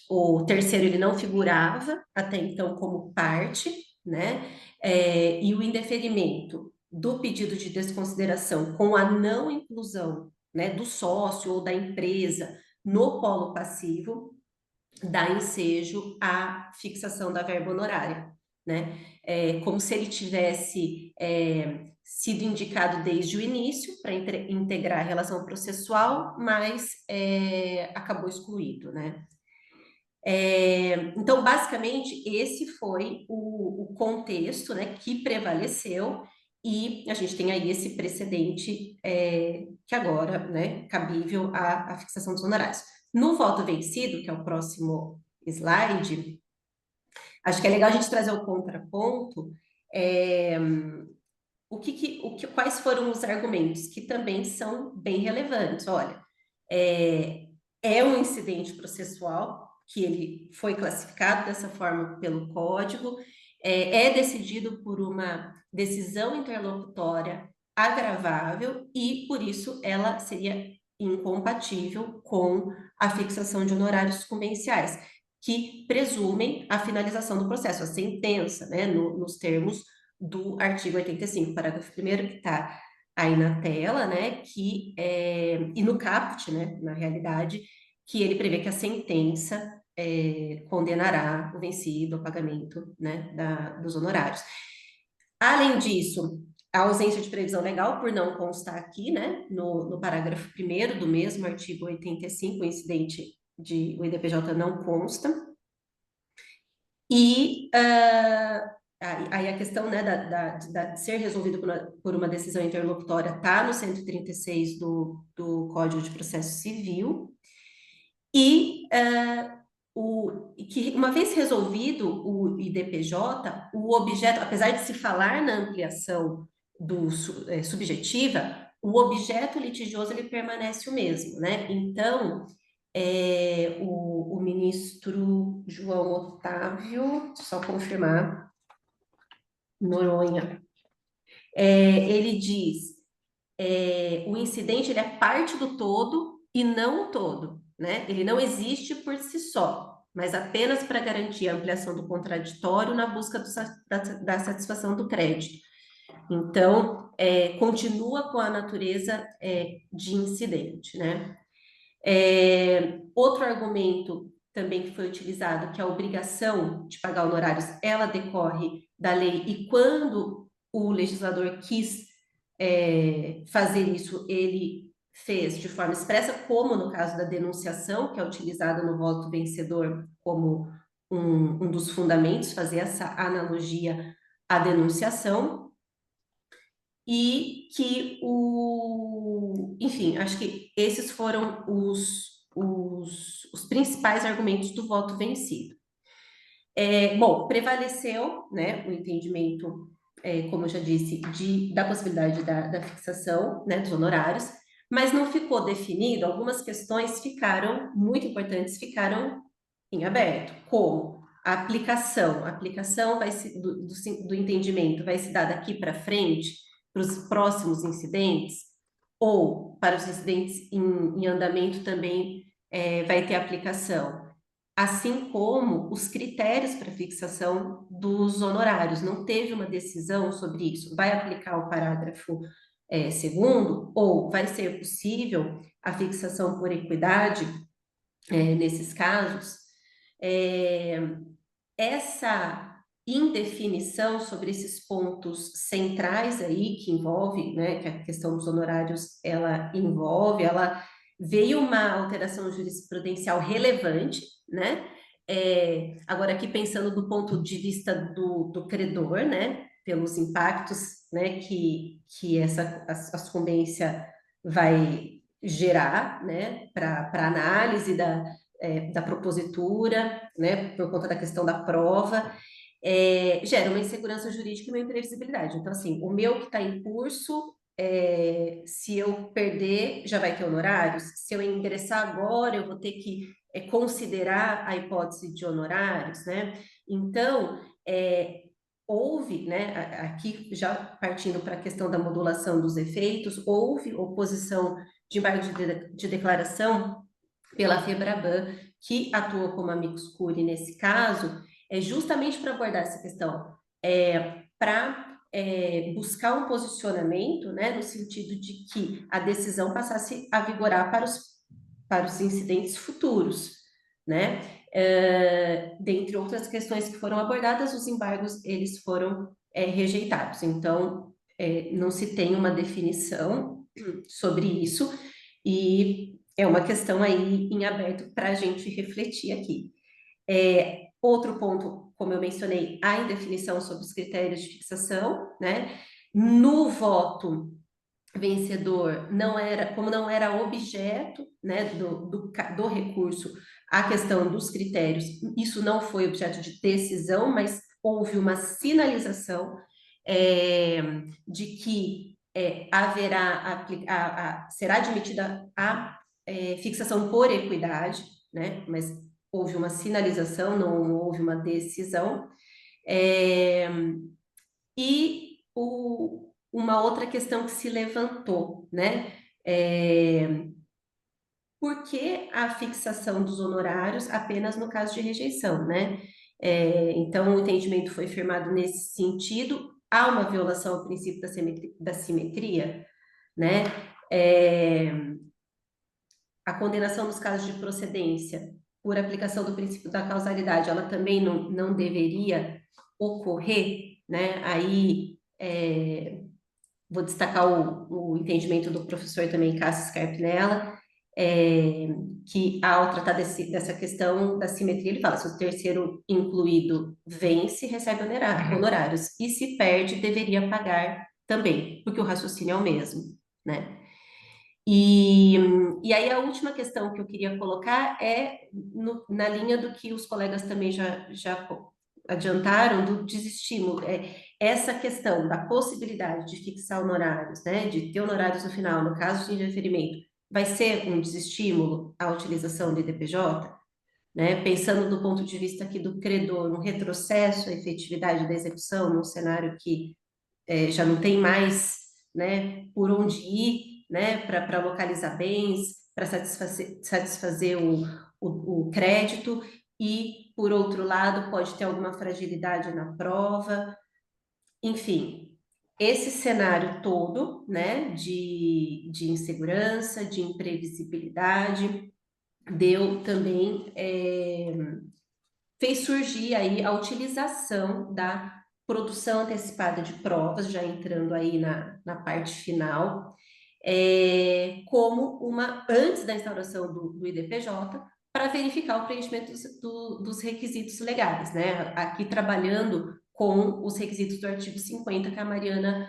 o terceiro, ele não figurava até então como parte, né? E o indeferimento do pedido de desconsideração com a não inclusão, né, do sócio ou da empresa no polo passivo, dá ensejo à fixação da verba honorária, né? Como se ele tivesse sido indicado desde o início para integrar a relação processual, mas acabou excluído, né? Então, basicamente, esse foi o contexto, né, que prevaleceu, e a gente tem aí esse precedente que agora, né, cabível à fixação dos honorários. No voto vencido, que é o próximo slide, acho que é legal a gente trazer o contraponto, quais foram os argumentos, que também são bem relevantes. Olha, é um incidente processual, que ele foi classificado dessa forma pelo Código, é decidido por uma decisão interlocutória agravável e, por isso, ela seria incompatível com a fixação de honorários sucumbenciais, que presumem a finalização do processo, a sentença, né, nos termos do artigo 85, parágrafo 1º, que está aí na tela, né, e no caput, né, na realidade, que ele prevê que a sentença condenará o vencido ao pagamento, né, dos honorários. Além disso, a ausência de previsão legal, por não constar aqui, né, no parágrafo 1º do mesmo artigo 85, o incidente o IDPJ não consta. E aí a questão, né, de ser resolvido por uma decisão interlocutória está no 136 do Código de Processo Civil, e que uma vez resolvido o IDPJ, o objeto, apesar de se falar na ampliação subjetiva, o objeto litigioso ele permanece o mesmo, né? Então, o ministro João Otávio, só confirmar, Noronha, ele diz, o incidente ele é parte do todo e não o todo, né? Ele não existe por si só, mas apenas para garantir a ampliação do contraditório na busca da satisfação do crédito. Então, continua com a natureza de incidente, né? Outro argumento também que foi utilizado, que a obrigação de pagar honorários, ela decorre da lei, e quando o legislador quis fazer isso, ele fez de forma expressa, como no caso da denunciação, que é utilizada no voto vencedor como um dos fundamentos, fazer essa analogia à denunciação, e que enfim, acho que esses foram os principais argumentos do voto vencido. Bom, prevaleceu, né, o entendimento, como eu já disse, da possibilidade da fixação, né, dos honorários, mas não ficou definido, algumas questões ficaram, muito importantes, ficaram em aberto, como a aplicação vai se, do entendimento vai se dar daqui para frente, para os próximos incidentes, ou para os incidentes em andamento também vai ter aplicação, assim como os critérios para fixação dos honorários. Não teve uma decisão sobre isso. Vai aplicar o parágrafo segundo, ou vai ser possível a fixação por equidade nesses casos? Essa indefinição sobre esses pontos centrais aí que envolve, né, que a questão dos honorários ela envolve, ela veio uma alteração jurisprudencial relevante, né? Agora aqui pensando do ponto de vista do credor, né, pelos impactos, né, que a sucumbência vai gerar, né, para análise da propositura, né, por conta da questão da prova, gera uma insegurança jurídica e uma imprevisibilidade. Então, assim, o meu que está em curso, se eu perder, já vai ter honorários? Se eu ingressar agora, eu vou ter que considerar a hipótese de honorários, né? Então, houve, né, aqui já partindo para a questão da modulação dos efeitos, houve oposição de embargo de declaração pela FEBRABAN, que atuou como amicus curiae nesse caso, justamente para abordar essa questão, para buscar um posicionamento, né, no sentido de que a decisão passasse a vigorar para os incidentes futuros, né? Dentre outras questões que foram abordadas, os embargos eles foram rejeitados. Então, não se tem uma definição sobre isso, e é uma questão aí em aberto para a gente refletir aqui. Outro ponto, como eu mencionei, a indefinição sobre os critérios de fixação, né? No voto vencedor, como não era objeto, né, do recurso, a questão dos critérios, isso não foi objeto de decisão, mas houve uma sinalização de que será admitida a fixação por equidade, né? Mas houve uma sinalização, não houve uma decisão. E uma outra questão que se levantou, né? Por que a fixação dos honorários apenas no caso de rejeição, né? Então, o entendimento foi firmado nesse sentido. Há uma violação ao princípio da simetria, né? A condenação nos casos de procedência por aplicação do princípio da causalidade, ela também não deveria ocorrer, né? Aí vou destacar o entendimento do professor também, Cássio Scarpinella, que ao tratar dessa questão da simetria, ele fala, se o terceiro incluído vence, recebe honorários, e se perde, deveria pagar também, porque o raciocínio é o mesmo, né? E aí a última questão que eu queria colocar na linha do que os colegas também já adiantaram, do desestímulo, essa questão da possibilidade de fixar honorários, né, de ter honorários no final, no caso de indeferimento, vai ser um desestímulo à utilização do IDPJ, né, pensando do ponto de vista aqui do credor, um retrocesso à efetividade da execução, num cenário que já não tem mais, né, por onde ir, né, para localizar bens, para satisfazer o crédito, e, por outro lado, pode ter alguma fragilidade na prova. Enfim, esse cenário todo, né, de insegurança, de imprevisibilidade, deu também, fez surgir aí a utilização da produção antecipada de provas, já entrando aí na parte final, como antes da instauração do IDPJ, para verificar o preenchimento dos requisitos legais, né? Aqui trabalhando com os requisitos do artigo 50, que a Mariana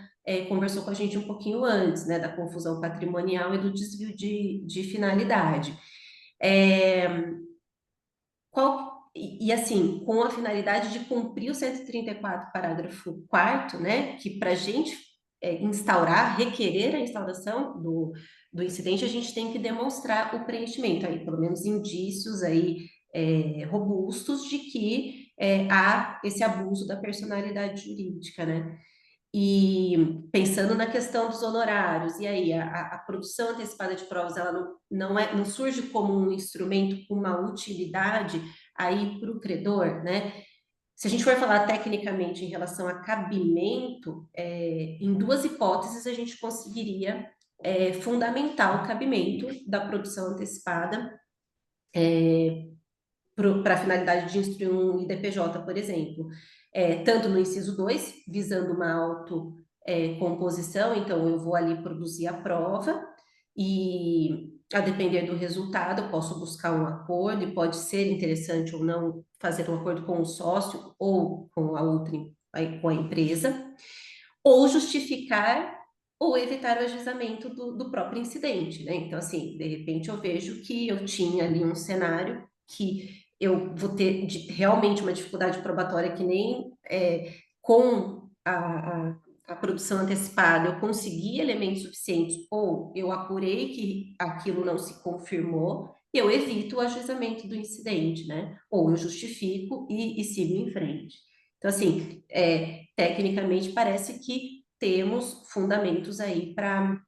conversou com a gente um pouquinho antes, né? Da confusão patrimonial e do desvio de finalidade. Assim, com a finalidade de cumprir o 134, parágrafo 4º, né, que para a gente requerer a instauração do incidente, a gente tem que demonstrar o preenchimento, aí, pelo menos indícios aí, robustos de que há esse abuso da personalidade jurídica, né? E pensando na questão dos honorários, e aí a produção antecipada de provas, ela não surge como um instrumento com uma utilidade aí para o credor, né? Se a gente for falar tecnicamente em relação a cabimento, em duas hipóteses a gente conseguiria fundamentar o cabimento da produção antecipada para a finalidade de instruir um IDPJ, por exemplo. Tanto no inciso 2, visando uma autocomposição, então eu vou ali produzir a prova e, a depender do resultado, eu posso buscar um acordo e pode ser interessante ou não fazer um acordo com o sócio ou com a outra, com a empresa, ou justificar ou evitar o ajuizamento do próprio incidente, né? Então, assim, de repente eu vejo que eu tinha ali um cenário que eu vou ter realmente uma dificuldade probatória que nem com a produção antecipada eu consegui elementos suficientes ou eu apurei que aquilo não se confirmou, eu evito o ajuizamento do incidente, né? Ou eu justifico e sigo em frente. Então, assim, tecnicamente parece que temos fundamentos aí para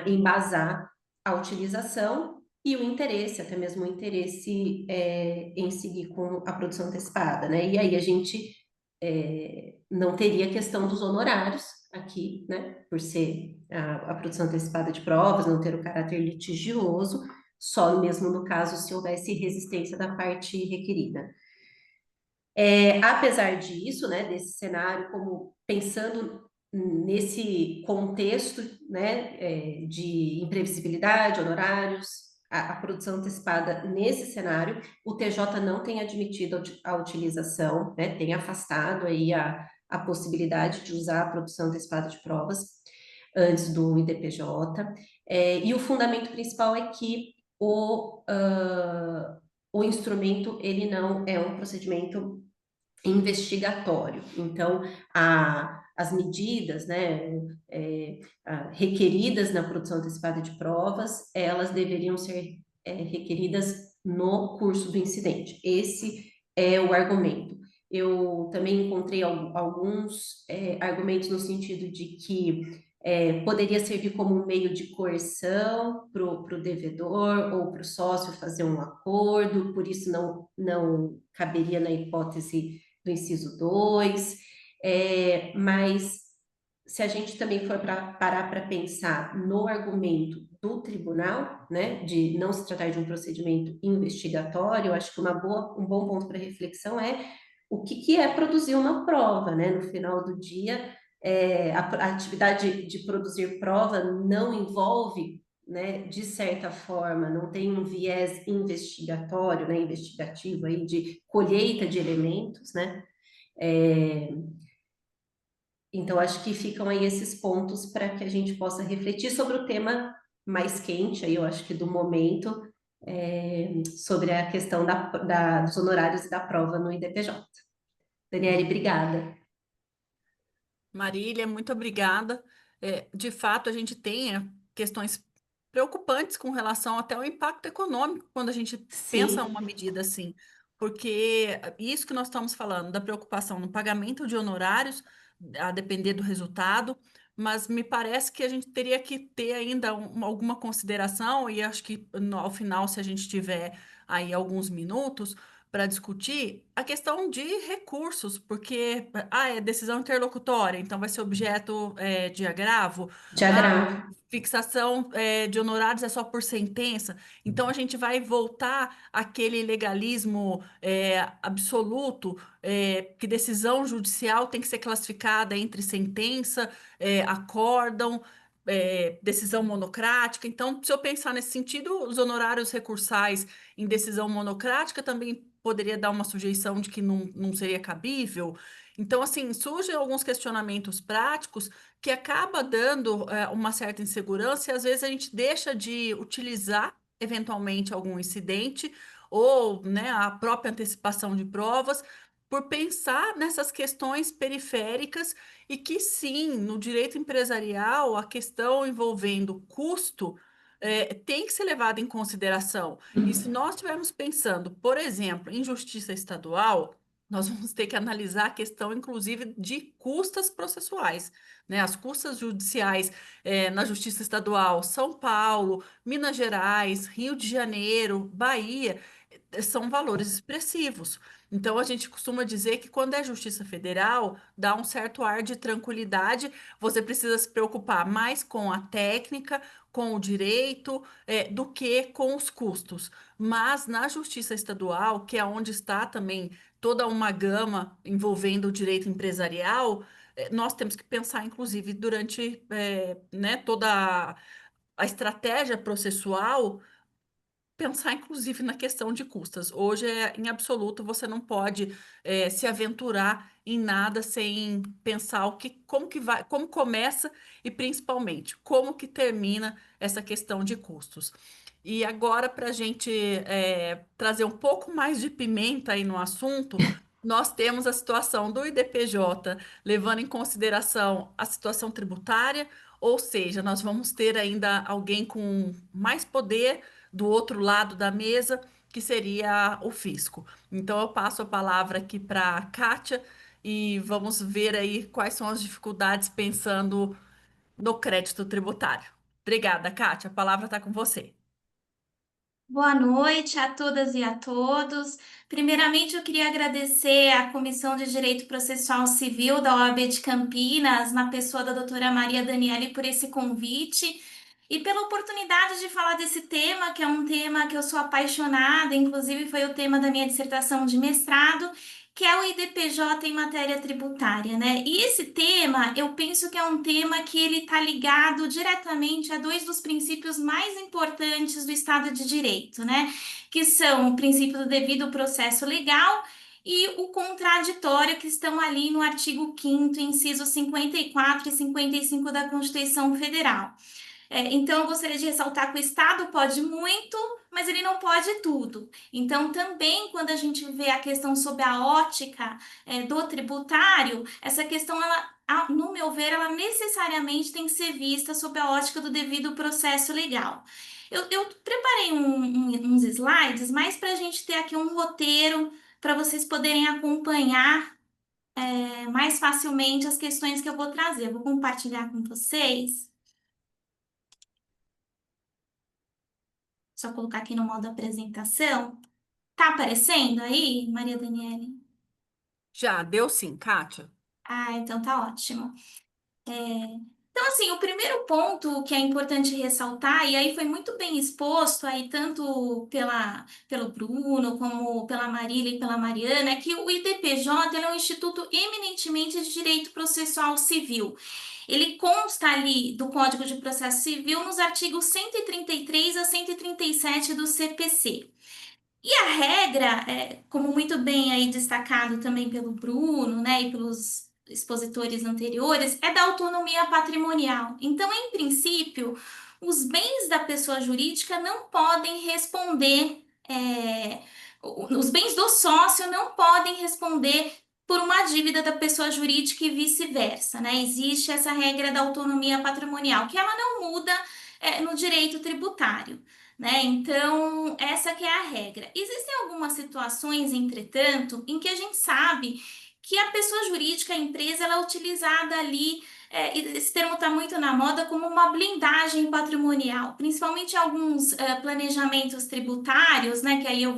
embasar a utilização e o interesse, até mesmo o interesse em seguir com a produção antecipada, né? E aí a gente não teria a questão dos honorários aqui, né? Por ser a produção antecipada de provas, não ter o caráter litigioso, só mesmo no caso se houvesse resistência da parte requerida. Apesar disso, né, desse cenário, como pensando nesse contexto, né, de imprevisibilidade, honorários, a produção antecipada nesse cenário, o TJ não tem admitido a utilização, né, tem afastado aí a possibilidade de usar a produção antecipada de provas antes do IDPJ, e o fundamento principal é que o instrumento, ele não é um procedimento investigatório. Então, as medidas, né, requeridas na produção antecipada de provas, elas deveriam ser requeridas no curso do incidente. Esse é o argumento. Eu também encontrei alguns argumentos no sentido de que poderia servir como um meio de coerção para o devedor ou para o sócio fazer um acordo, por isso não caberia na hipótese do inciso 2, mas se a gente também for parar para pensar no argumento do tribunal, né, de não se tratar de um procedimento investigatório, eu acho que um bom ponto para reflexão é o que é produzir uma prova, né? No final do dia, a atividade de produzir prova não envolve, né, de certa forma, não tem um viés investigatório, né, investigativo aí de colheita de elementos, né? Então, acho que ficam aí esses pontos para que a gente possa refletir sobre o tema mais quente, aí eu acho que do momento, sobre a questão dos honorários e da prova no IDPJ. Daniele, obrigada. Marília, muito obrigada. De fato, a gente tem questões preocupantes com relação até ao impacto econômico quando a gente pensa Sim, uma medida assim, porque isso que nós estamos falando, da preocupação no pagamento de honorários, a depender do resultado, mas me parece que a gente teria que ter ainda alguma consideração, e acho que ao final, se a gente tiver aí alguns minutos, para discutir a questão de recursos, porque é decisão interlocutória, então vai ser objeto de agravo. De Ah, agravo. fixação de honorários é só por sentença. Então a gente vai voltar àquele legalismo absoluto, que decisão judicial tem que ser classificada entre sentença, acórdão, decisão monocrática. Então, se eu pensar nesse sentido, os honorários recursais em decisão monocrática também poderia dar uma sujeição de que não seria cabível. Então, assim, surgem alguns questionamentos práticos que acaba dando uma certa insegurança e às vezes a gente deixa de utilizar eventualmente algum incidente ou, né, a própria antecipação de provas por pensar nessas questões periféricas e que sim, no direito empresarial, a questão envolvendo custo tem que ser levada em consideração. E se nós estivermos pensando, por exemplo, em justiça estadual, nós vamos ter que analisar a questão, inclusive, de custas processuais, né? As custas judiciais na Justiça Estadual, São Paulo, Minas Gerais, Rio de Janeiro, Bahia, são valores expressivos. Então, a gente costuma dizer que quando é Justiça Federal, dá um certo ar de tranquilidade, você precisa se preocupar mais com a técnica, com o direito, do que com os custos. Mas na Justiça Estadual, que é onde está também toda uma gama envolvendo o direito empresarial, nós temos que pensar, inclusive, durante, né, toda a estratégia processual pensar, inclusive, na questão de custas. Hoje, em absoluto, você não pode se aventurar em nada sem pensar como que vai, como começa e, principalmente, como que termina essa questão de custos. E agora, para a gente trazer um pouco mais de pimenta aí no assunto, nós temos a situação do IDPJ, levando em consideração a situação tributária, ou seja, nós vamos ter ainda alguém com mais poder do outro lado da mesa, que seria o fisco. Então, eu passo a palavra aqui para a Kátia e vamos ver aí quais são as dificuldades pensando no crédito tributário. Obrigada, Kátia. A palavra está com você. Boa noite a todas e a todos. Primeiramente, eu queria agradecer à Comissão de Direito Processual Civil da OAB de Campinas, na pessoa da doutora Maria Daniele, por esse convite e pela oportunidade de falar desse tema, que é um tema que eu sou apaixonada, inclusive foi o tema da minha dissertação de mestrado, que é o IDPJ em matéria tributária, né? E esse tema, eu penso que é um tema que ele está ligado diretamente a dois dos princípios mais importantes do Estado de Direito, né? Que são o princípio do devido processo legal e o contraditório, que estão ali no artigo 5º, incisos 54 e 55 da Constituição Federal. Então, eu gostaria de ressaltar que o Estado pode muito, mas ele não pode tudo. Então, também, quando a gente vê a questão sob a ótica do tributário, essa questão, no meu ver, ela necessariamente tem que ser vista sob a ótica do devido processo legal. Eu preparei uns slides, mais para a gente ter aqui um roteiro para vocês poderem acompanhar mais facilmente as questões que eu vou trazer. Eu vou compartilhar com vocês. Só colocar aqui no modo apresentação. Tá aparecendo aí, Maria Daniele? Já deu sim, Kátia? Ah, então tá ótimo. Então, assim, o primeiro ponto que é importante ressaltar, e aí foi muito bem exposto aí tanto pelo Bruno, como pela Marília e pela Mariana, é que o IDPJ é um instituto eminentemente de direito processual civil. Ele consta ali do Código de Processo Civil nos artigos 133 a 137 do CPC. E a regra, como muito bem aí destacado também pelo Bruno, né, e pelos expositores anteriores, é da autonomia patrimonial. Então, em princípio, os bens da pessoa jurídica não podem responder, os bens do sócio não podem responder por uma dívida da pessoa jurídica e vice-versa, né? Existe essa regra da autonomia patrimonial, que ela não muda, no direito tributário. Né? Então, essa que é a regra. Existem algumas situações, entretanto, em que a gente sabe que a pessoa jurídica, a empresa, ela é utilizada ali esse termo está muito na moda, como uma blindagem patrimonial, principalmente em alguns planejamentos tributários, né, que aí eu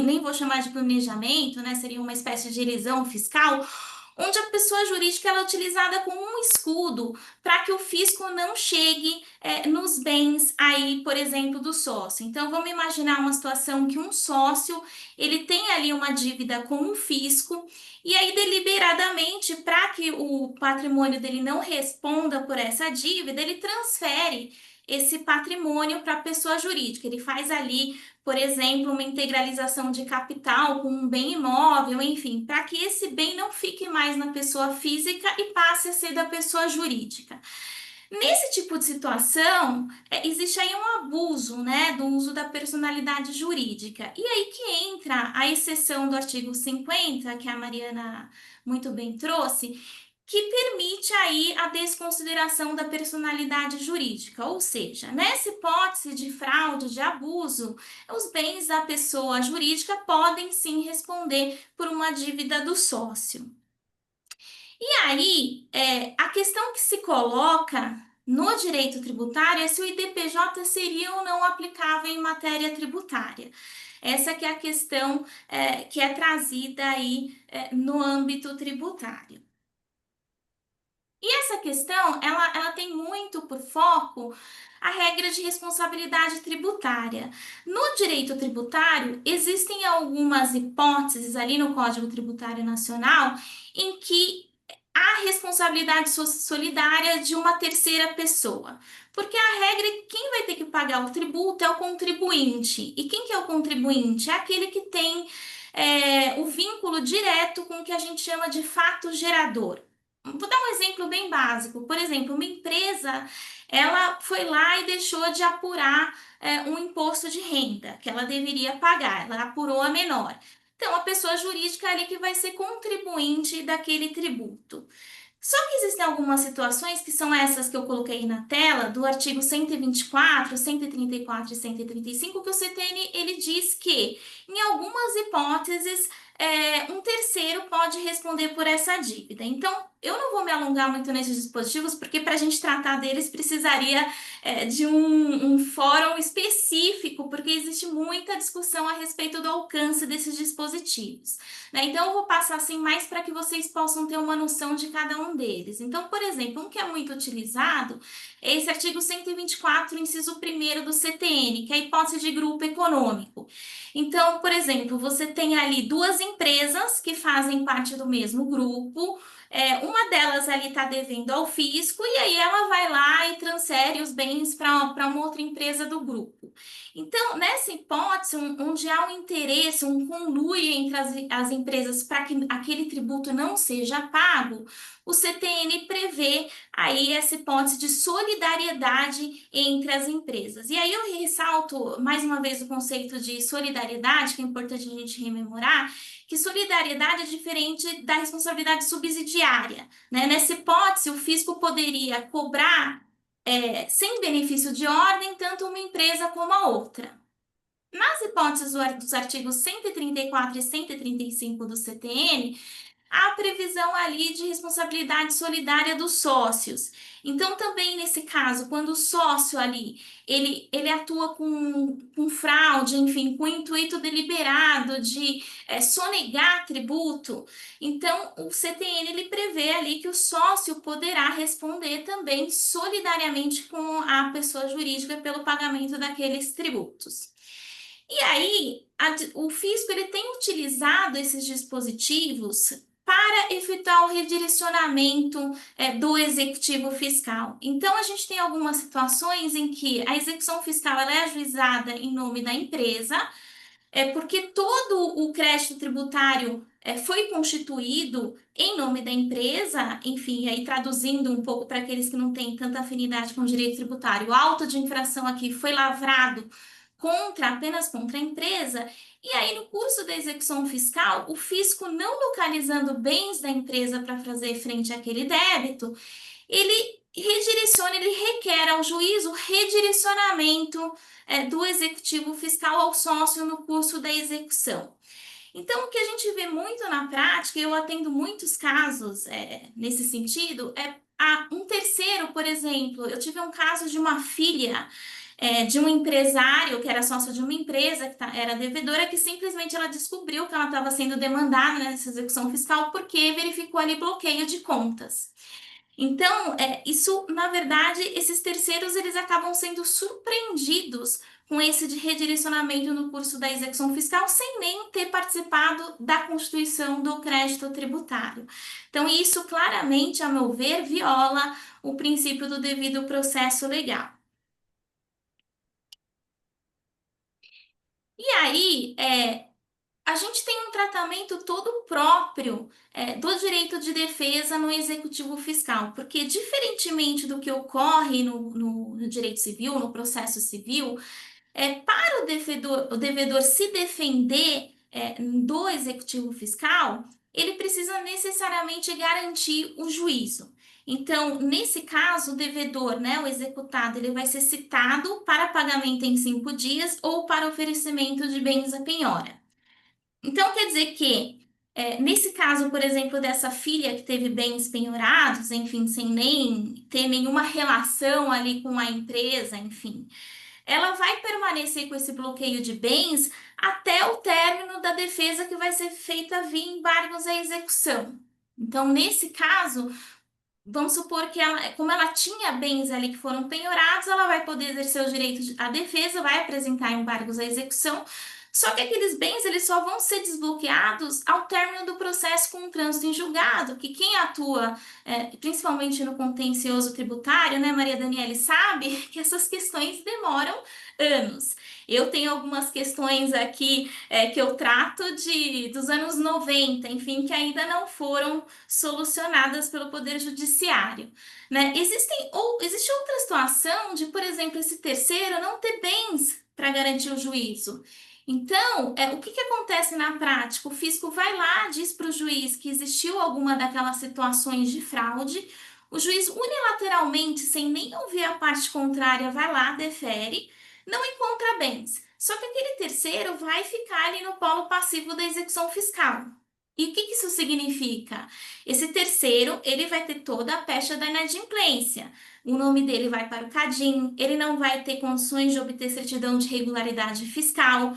nem vou chamar de planejamento, né, seria uma espécie de elisão fiscal, onde a pessoa jurídica ela é utilizada como um escudo para que o fisco não chegue nos bens aí, por exemplo, do sócio. Então, vamos imaginar uma situação que um sócio ele tem ali uma dívida com o fisco e aí, deliberadamente, para que o patrimônio dele não responda por essa dívida, ele transfere esse patrimônio para a pessoa jurídica. Ele faz ali, por exemplo, uma integralização de capital com um bem imóvel, enfim, para que esse bem não fique mais na pessoa física e passe a ser da pessoa jurídica. Nesse tipo de situação, existe aí um abuso, né, do uso da personalidade jurídica. E aí que entra a exceção do artigo 50, que a Mariana muito bem trouxe, que permite aí a desconsideração da personalidade jurídica, ou seja, nessa hipótese de fraude, de abuso, os bens da pessoa jurídica podem sim responder por uma dívida do sócio. E aí, a questão que se coloca no direito tributário é se o IDPJ seria ou não aplicável em matéria tributária. Essa que é a questão que é trazida aí no âmbito tributário. E essa questão, ela tem muito por foco a regra de responsabilidade tributária. No direito tributário, existem algumas hipóteses ali no Código Tributário Nacional em que há responsabilidade solidária de uma terceira pessoa. Porque a regra é que quem vai ter que pagar o tributo é o contribuinte. E quem que é o contribuinte? É aquele que tem o vínculo direto com o que a gente chama de fato gerador. Vou dar um exemplo bem básico. Por exemplo, uma empresa, ela foi lá e deixou de apurar um imposto de renda que ela deveria pagar. Ela apurou a menor. Então, a pessoa jurídica é ali que vai ser contribuinte daquele tributo. Só que existem algumas situações que são essas que eu coloquei na tela, do artigo 124, 134 e 135, que o CTN ele diz que, em algumas hipóteses, um terceiro pode responder por essa dívida. Então, eu não vou me alongar muito nesses dispositivos, porque para a gente tratar deles precisaria de um fórum específico, porque existe muita discussão a respeito do alcance desses dispositivos, né? Então, eu vou passar assim mais para que vocês possam ter uma noção de cada um deles. Então, por exemplo, um que é muito utilizado é esse artigo 124, inciso 1º do CTN, que é a hipótese de grupo econômico. Então, por exemplo, você tem ali duas empresas que fazem parte do mesmo grupo, uma delas ali está devendo ao fisco e aí ela vai lá e transfere os bens para uma outra empresa do grupo. Então, nessa hipótese, onde há um interesse, um conluio entre as empresas para que aquele tributo não seja pago, o CTN prevê aí essa hipótese de solidariedade entre as empresas. E aí eu ressalto mais uma vez o conceito de solidariedade, que é importante a gente rememorar, que solidariedade é diferente da responsabilidade subsidiária, né? Nessa hipótese, o fisco poderia cobrar sem benefício de ordem, tanto uma empresa como a outra. Nas hipóteses dos artigos 134 e 135 do CTN, há a previsão ali de responsabilidade solidária dos sócios. Então, também nesse caso, quando o sócio ali, ele atua com fraude, enfim, com o intuito deliberado de sonegar tributo, então o CTN ele prevê ali que o sócio poderá responder também solidariamente com a pessoa jurídica pelo pagamento daqueles tributos. E aí, o fisco ele tem utilizado esses dispositivos para efetuar o redirecionamento do executivo fiscal. Então, a gente tem algumas situações em que a execução fiscal ela é ajuizada em nome da empresa, porque todo o crédito tributário foi constituído em nome da empresa, enfim, aí traduzindo um pouco para aqueles que não têm tanta afinidade com o direito tributário, o auto de infração aqui foi lavrado apenas contra a empresa, e aí no curso da execução fiscal, o fisco não localizando bens da empresa para fazer frente àquele débito, ele redireciona, ele requer ao juiz o redirecionamento do executivo fiscal ao sócio no curso da execução. Então, o que a gente vê muito na prática, eu atendo muitos casos nesse sentido, Um terceiro, por exemplo, eu tive um caso de uma filha de um empresário que era sócio de uma empresa era devedora, que simplesmente ela descobriu que ela estava sendo demandada nessa execução fiscal porque verificou ali bloqueio de contas. Então, isso, na verdade, esses terceiros eles acabam sendo surpreendidos com esse de redirecionamento no curso da execução fiscal sem nem ter participado da constituição do crédito tributário. Então, isso claramente, a meu ver, viola o princípio do devido processo legal. E aí, a gente tem um tratamento todo próprio do direito de defesa no executivo fiscal, porque diferentemente do que ocorre no direito civil, no processo civil, para o devedor se defender do executivo fiscal, ele precisa necessariamente garantir o juízo. Então, nesse caso, o devedor, né, o executado, ele vai ser citado para pagamento em 5 dias ou para oferecimento de bens a penhora. Então, quer dizer que, nesse caso, por exemplo, dessa filha que teve bens penhorados, enfim, sem nem ter nenhuma relação ali com a empresa, enfim, ela vai permanecer com esse bloqueio de bens até o término da defesa que vai ser feita via embargos à execução. Então, nesse caso, vamos supor que como ela tinha bens ali que foram penhorados, ela vai poder exercer o direito à defesa, vai apresentar embargos à execução, só que aqueles bens eles só vão ser desbloqueados ao término do processo com o trânsito em julgado, que quem atua, principalmente no contencioso tributário, né, Maria Daniele, sabe que essas questões demoram anos. Eu tenho algumas questões aqui que eu trato dos anos 90, enfim, que ainda não foram solucionadas pelo Poder Judiciário, né? Existe outra situação de, por exemplo, esse terceiro não ter bens para garantir o juízo. Então, o que acontece na prática? O fisco vai lá, diz para o juiz que existiu alguma daquelas situações de fraude, o juiz unilateralmente, sem nem ouvir a parte contrária, vai lá, defere, não encontra bens. Só que aquele terceiro vai ficar ali no polo passivo da execução fiscal. E o que isso significa? Esse terceiro, ele vai ter toda a pecha da inadimplência. O nome dele vai para o CADIM, ele não vai ter condições de obter certidão de regularidade fiscal.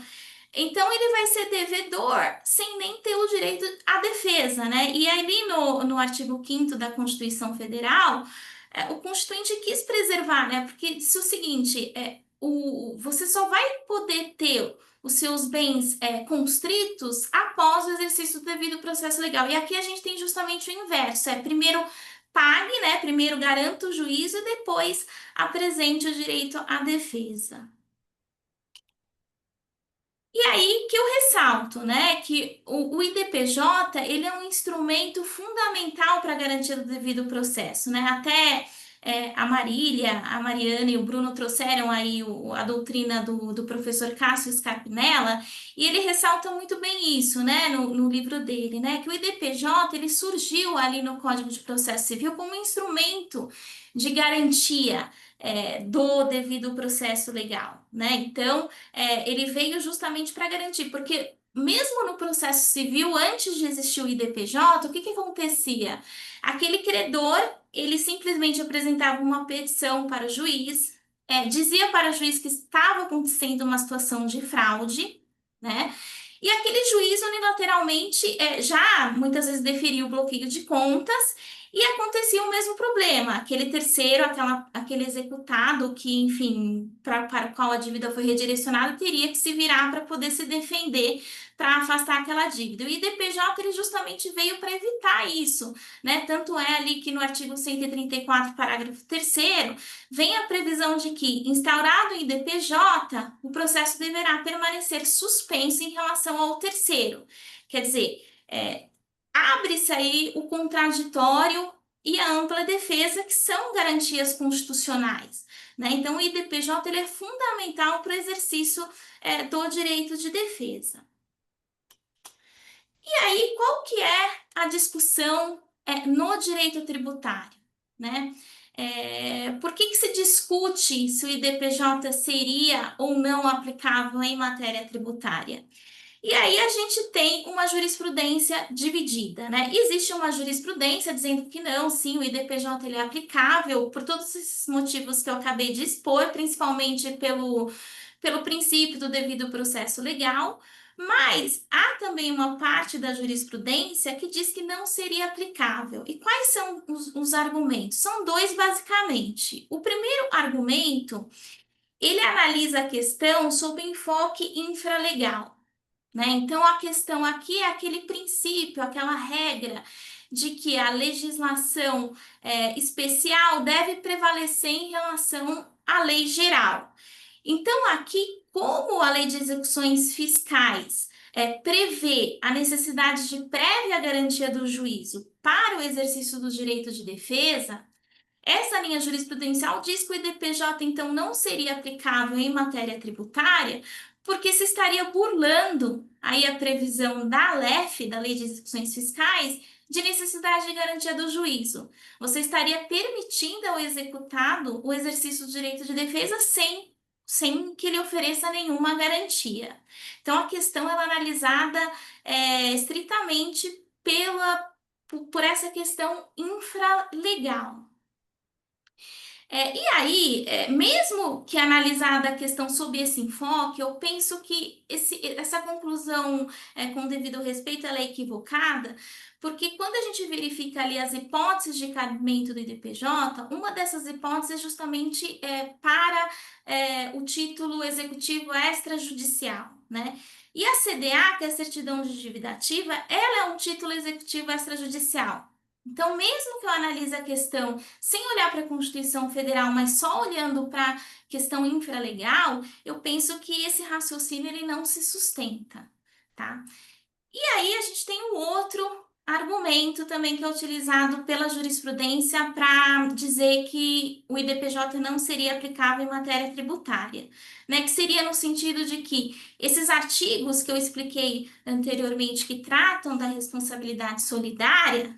Então, ele vai ser devedor sem nem ter o direito à defesa, né? E ali no artigo 5º da Constituição Federal, o Constituinte quis preservar, né? Porque disse o seguinte, você só vai poder ter os seus bens constritos após o exercício do devido processo legal. E aqui a gente tem justamente o inverso, primeiro pague, né? Primeiro garanta o juízo e depois apresente o direito à defesa. E aí que eu ressalto, né, que o IDPJ, ele é um instrumento fundamental para a garantia do devido processo, né? Até a Marília, a Mariana e o Bruno trouxeram aí a doutrina do professor Cássio Scarpinella, e ele ressalta muito bem isso, né, no livro dele, né, que o IDPJ, ele surgiu ali no Código de Processo Civil como um instrumento de garantia do devido processo legal, né? Então, ele veio justamente para garantir, porque mesmo no processo civil, antes de existir o IDPJ, o que acontecia? Aquele credor, ele simplesmente apresentava uma petição para o juiz, dizia para o juiz que estava acontecendo uma situação de fraude, né? E aquele juiz unilateralmente já muitas vezes deferia o bloqueio de contas e acontecia o mesmo problema. Aquele terceiro, aquele executado que, enfim, para o qual a dívida foi redirecionada, teria que se virar para poder se defender, para afastar aquela dívida. O IDPJ ele justamente veio para evitar isso, né? Tanto é ali que no artigo 134, parágrafo 3º, vem a previsão de que, instaurado o IDPJ, o processo deverá permanecer suspenso em relação ao terceiro. Quer dizer, abre-se aí o contraditório e a ampla defesa, que são garantias constitucionais, né? Então, o IDPJ ele é fundamental para o exercício do direito de defesa. E aí, qual que é a discussão no direito tributário, né? Por que se discute se o IDPJ seria ou não aplicável em matéria tributária? E aí a gente tem uma jurisprudência dividida, né? Existe uma jurisprudência dizendo que não, sim, o IDPJ ele é aplicável por todos esses motivos que eu acabei de expor, principalmente pelo princípio do devido processo legal, mas há também uma parte da jurisprudência que diz que não seria aplicável. E quais são os argumentos? São dois, basicamente. O primeiro argumento, ele analisa a questão sob enfoque infralegal, né? Então, a questão aqui é aquele princípio, aquela regra de que a legislação especial deve prevalecer em relação à lei geral. Então, aqui, como a lei de execuções fiscais prevê a necessidade de prévia garantia do juízo para o exercício do direito de defesa, essa linha jurisprudencial diz que o IDPJ, então, não seria aplicável em matéria tributária, porque se estaria burlando aí a previsão da LEF, da Lei de Execuções Fiscais, de necessidade de garantia do juízo. Você estaria permitindo ao executado o exercício do direito de defesa sem que ele ofereça nenhuma garantia. Então, a questão ela é analisada estritamente por essa questão infralegal. E aí, mesmo que analisada a questão sob esse enfoque, eu penso que essa conclusão, com devido respeito, ela é equivocada, porque quando a gente verifica ali as hipóteses de cabimento do IDPJ, uma dessas hipóteses é justamente para o título executivo extrajudicial, né? E a CDA, que é a certidão de dívida ativa, ela é um título executivo extrajudicial. Então, mesmo que eu analise a questão sem olhar para a Constituição Federal, mas só olhando para a questão infralegal, eu penso que esse raciocínio ele não se sustenta, tá? E aí a gente tem um outro argumento também que é utilizado pela jurisprudência para dizer que o IDPJ não seria aplicável em matéria tributária, né? Que seria no sentido de que esses artigos que eu expliquei anteriormente que tratam da responsabilidade solidária,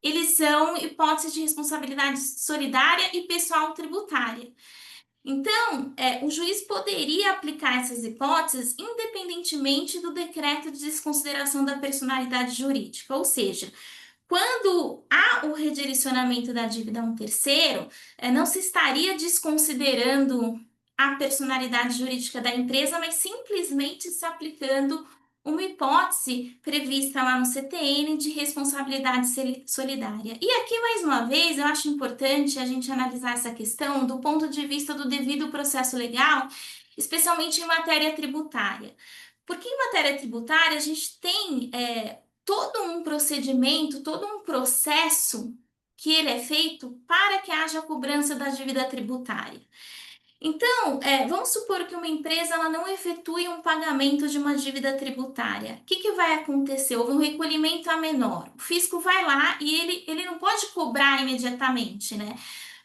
eles são hipóteses de responsabilidade solidária e pessoal tributária. Então, o juiz poderia aplicar essas hipóteses independentemente do decreto de desconsideração da personalidade jurídica, ou seja, quando há o redirecionamento da dívida a um terceiro, não se estaria desconsiderando a personalidade jurídica da empresa, mas simplesmente se aplicando uma hipótese prevista lá no CTN de responsabilidade solidária. E aqui, mais uma vez, eu acho importante a gente analisar essa questão do ponto de vista do devido processo legal, especialmente em matéria tributária. Porque em matéria tributária a gente tem todo um procedimento, todo um processo que ele é feito para que haja cobrança da dívida tributária. Então, vamos supor que uma empresa ela não efetue um pagamento de uma dívida tributária. O que vai acontecer? Houve um recolhimento a menor. O fisco vai lá e ele não pode cobrar imediatamente, né?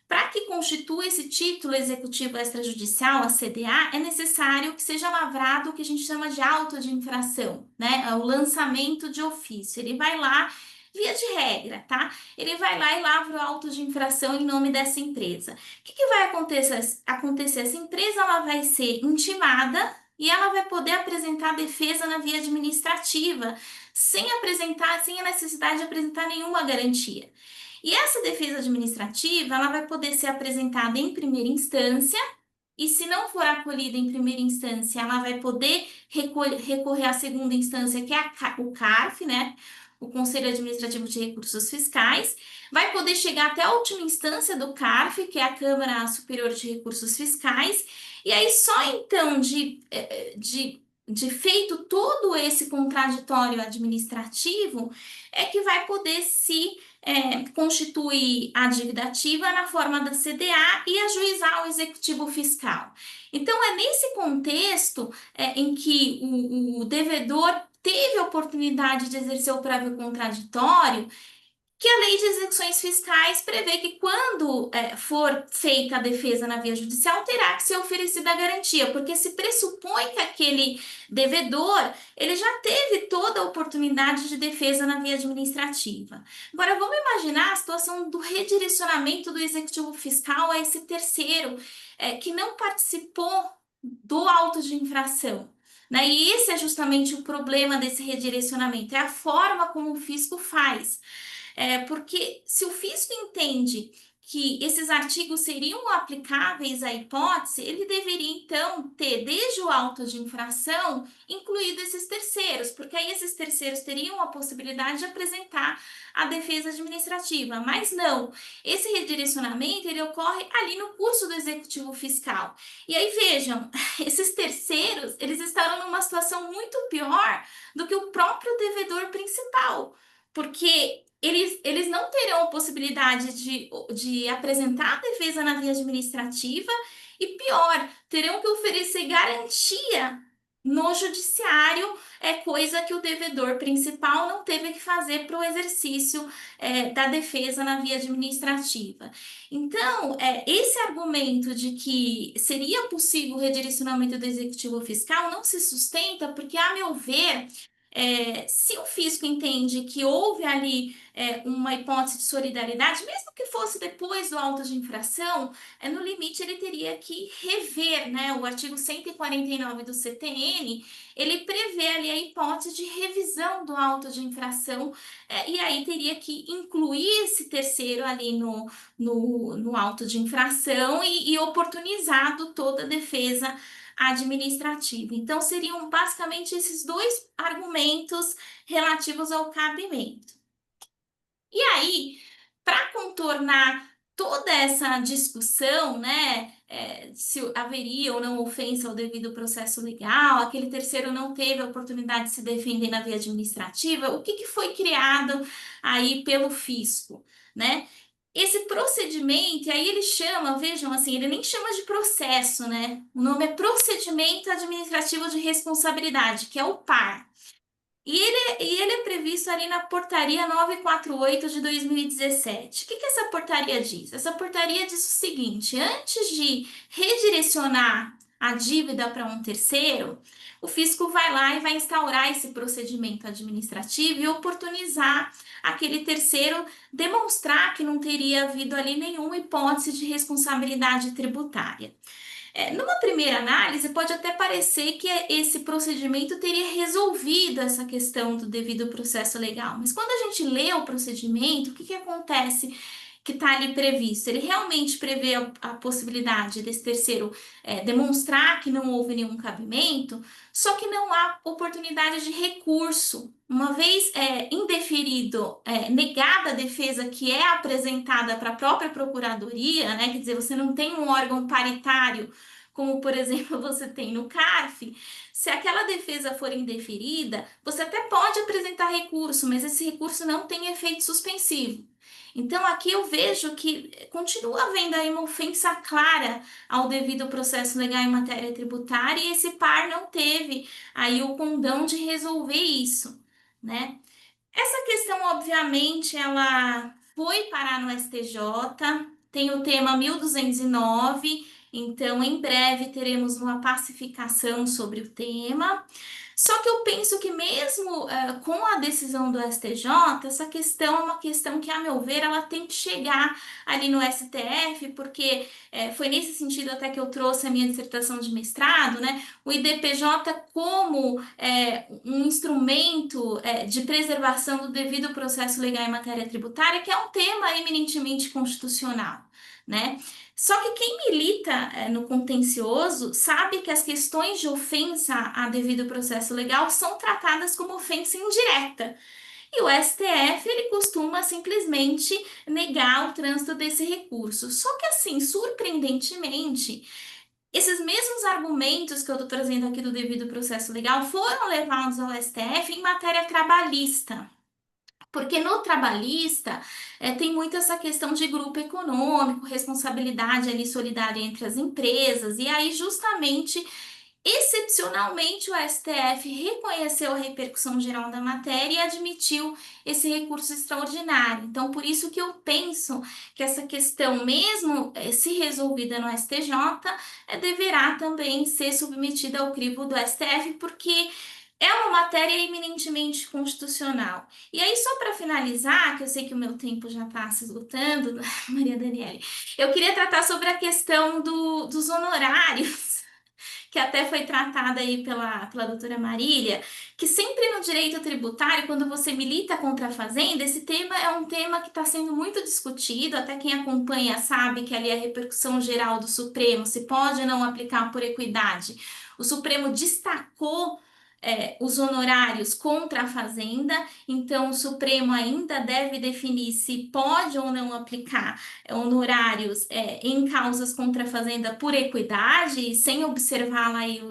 Para que constitua esse título executivo extrajudicial, a CDA, é necessário que seja lavrado o que a gente chama de auto de infração, né? É o lançamento de ofício. Ele vai lá, via de regra, tá? Ele vai lá e lavra o auto de infração em nome dessa empresa. O que vai acontecer? Essa empresa ela vai ser intimada e ela vai poder apresentar defesa na via administrativa, sem a necessidade de apresentar nenhuma garantia. E essa defesa administrativa, ela vai poder ser apresentada em primeira instância, e se não for acolhida em primeira instância, ela vai poder recorrer à segunda instância, que é o CARF, né? O Conselho Administrativo de Recursos Fiscais, vai poder chegar até a última instância do CARF, que é a Câmara Superior de Recursos Fiscais, e aí só então de feito todo esse contraditório administrativo, é que vai poder se constituir a dívida ativa na forma da CDA e ajuizar o executivo fiscal. Então, é nesse contexto em que o devedor teve a oportunidade de exercer o prévio contraditório, que a Lei de Execuções Fiscais prevê que quando for feita a defesa na via judicial, terá que ser oferecida a garantia, porque se pressupõe que aquele devedor, ele já teve toda a oportunidade de defesa na via administrativa. Agora, vamos imaginar a situação do redirecionamento do Executivo Fiscal a esse terceiro, que não participou do auto de infração. né? E esse é justamente o problema desse redirecionamento, é a forma como o fisco faz. Porque se o fisco entende que esses artigos seriam aplicáveis à hipótese, ele deveria então ter, desde o auto de infração, incluído esses terceiros, porque aí esses terceiros teriam a possibilidade de apresentar a defesa administrativa. Mas não, esse redirecionamento ele ocorre ali no curso do executivo fiscal. E aí vejam, esses terceiros, eles estarão numa situação muito pior do que o próprio devedor principal, porque eles não terão a possibilidade de apresentar a defesa na via administrativa e, pior, terão que oferecer garantia no judiciário, coisa que o devedor principal não teve que fazer para o exercício da defesa na via administrativa. Então, esse argumento de que seria possível o redirecionamento do executivo fiscal não se sustenta porque, a meu ver, se o fisco entende que houve ali uma hipótese de solidariedade, mesmo que fosse depois do auto de infração, no limite ele teria que rever, né? O artigo 149 do CTN, ele prevê ali a hipótese de revisão do auto de infração, e aí teria que incluir esse terceiro ali no auto de infração e oportunizado toda a defesa administrativa. Então, seriam basicamente esses dois argumentos relativos ao cabimento. E aí, para contornar toda essa discussão, né, se haveria ou não ofensa ao devido processo legal, aquele terceiro não teve a oportunidade de se defender na via administrativa, o que foi criado aí pelo fisco, né? Esse procedimento, aí ele chama, vejam assim, ele nem chama de processo, né? O nome é Procedimento Administrativo de Responsabilidade, que é o PAR. E ele é previsto ali na Portaria 948 de 2017. O que essa portaria diz? Essa portaria diz o seguinte: antes de redirecionar a dívida para um terceiro, o fisco vai lá e vai instaurar esse procedimento administrativo e oportunizar aquele terceiro demonstrar que não teria havido ali nenhuma hipótese de responsabilidade tributária. Numa primeira análise, pode até parecer que esse procedimento teria resolvido essa questão do devido processo legal, mas quando a gente lê o procedimento, o que acontece que está ali previsto? Ele realmente prevê a possibilidade desse terceiro demonstrar que não houve nenhum cabimento, só que não há oportunidade de recurso. Uma vez indeferido, negada a defesa que é apresentada para a própria procuradoria, né? Quer dizer, você não tem um órgão paritário, como por exemplo você tem no CARF, se aquela defesa for indeferida, você até pode apresentar recurso, mas esse recurso não tem efeito suspensivo. Então aqui eu vejo que continua havendo aí uma ofensa clara ao devido processo legal em matéria tributária e esse par não teve aí o condão de resolver isso, né? Essa questão, obviamente, ela foi parar no STJ, tem o tema 1209, então em breve teremos uma pacificação sobre o tema. Só que eu penso que mesmo com a decisão do STJ, essa questão é uma questão que, a meu ver, ela tem que chegar ali no STF, porque foi nesse sentido até que eu trouxe a minha dissertação de mestrado, né? O IDPJ como um instrumento de preservação do devido processo legal em matéria tributária, que é um tema eminentemente constitucional, né? Só que quem milita no contencioso sabe que as questões de ofensa a devido processo legal são tratadas como ofensa indireta. E o STF, ele costuma simplesmente negar o trânsito desse recurso. Só que assim, surpreendentemente, esses mesmos argumentos que eu estou trazendo aqui do devido processo legal foram levados ao STF em matéria trabalhista. Porque no trabalhista tem muito essa questão de grupo econômico, responsabilidade ali solidária entre as empresas, e aí justamente, excepcionalmente, o STF reconheceu a repercussão geral da matéria e admitiu esse recurso extraordinário. Então, por isso que eu penso que essa questão, mesmo se resolvida no STJ, deverá também ser submetida ao crivo do STF, porque é uma matéria eminentemente constitucional. E aí, só para finalizar, que eu sei que o meu tempo já está se esgotando, Maria Daniele, eu queria tratar sobre a questão dos honorários que até foi tratada aí pela doutora Marília, que sempre no direito tributário, quando você milita contra a fazenda, esse tema é um tema que está sendo muito discutido, até quem acompanha sabe que ali a repercussão geral do Supremo, se pode ou não aplicar por equidade. O Supremo destacou os honorários contra a fazenda, então o Supremo ainda deve definir se pode ou não aplicar honorários em causas contra a fazenda por equidade, sem observar lá aí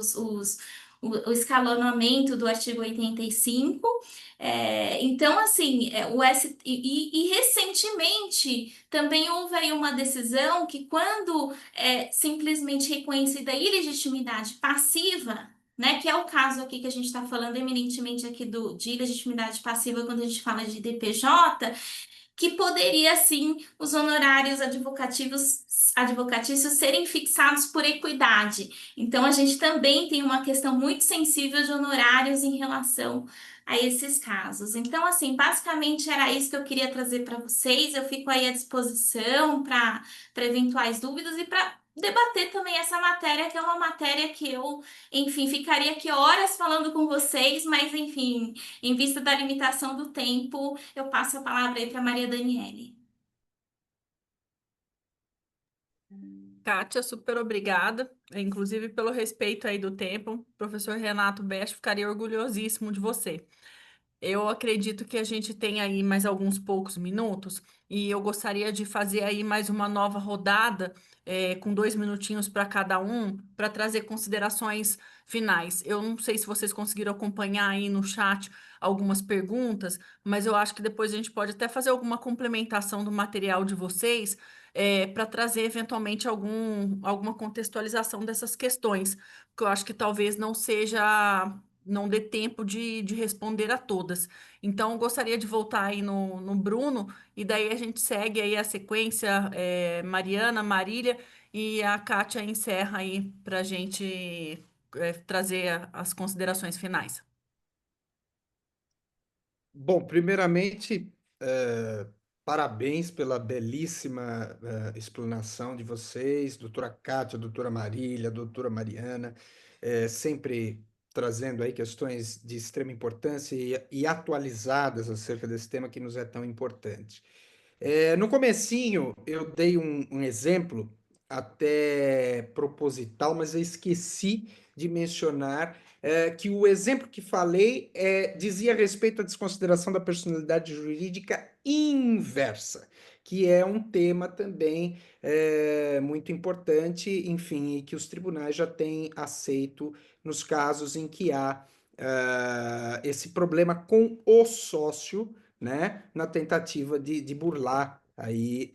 o escalonamento do artigo 85. Então, assim, recentemente também houve aí uma decisão que, quando simplesmente reconhecida a ilegitimidade passiva, né, que é o caso aqui que a gente está falando eminentemente aqui de ilegitimidade passiva quando a gente fala de DPJ, que poderia sim os honorários advocatícios serem fixados por equidade. Então a gente também tem uma questão muito sensível de honorários em relação a esses casos. Então, assim, basicamente era isso que eu queria trazer para vocês. Eu fico aí à disposição para eventuais dúvidas e para debater também essa matéria, que é uma matéria que eu, enfim, ficaria aqui horas falando com vocês, mas, enfim, em vista da limitação do tempo, eu passo a palavra aí para Maria Daniele. Kátia, super obrigada, inclusive pelo respeito aí do tempo. O professor Renato Best ficaria orgulhosíssimo de você. Eu acredito que a gente tem aí mais alguns poucos minutos e eu gostaria de fazer aí mais uma nova rodada, com 2 minutinhos para cada um, para trazer considerações finais. Eu não sei se vocês conseguiram acompanhar aí no chat algumas perguntas, mas eu acho que depois a gente pode até fazer alguma complementação do material de vocês, para trazer eventualmente alguma contextualização dessas questões, porque eu acho que talvez não dê tempo de responder a todas. Então, eu gostaria de voltar aí no Bruno, e daí a gente segue aí a sequência, Mariana, Marília, e a Kátia encerra aí para a gente trazer as considerações finais. Bom, primeiramente, parabéns pela belíssima explanação de vocês, doutora Kátia, doutora Marília, doutora Mariana, sempre trazendo aí questões de extrema importância e atualizadas acerca desse tema que nos é tão importante. No comecinho, eu dei um exemplo até proposital, mas eu esqueci de mencionar que o exemplo que falei dizia respeito à desconsideração da personalidade jurídica inversa, que é um tema também muito importante, enfim, e que os tribunais já têm aceito nos casos em que há esse problema com o sócio, né, na tentativa de burlar aí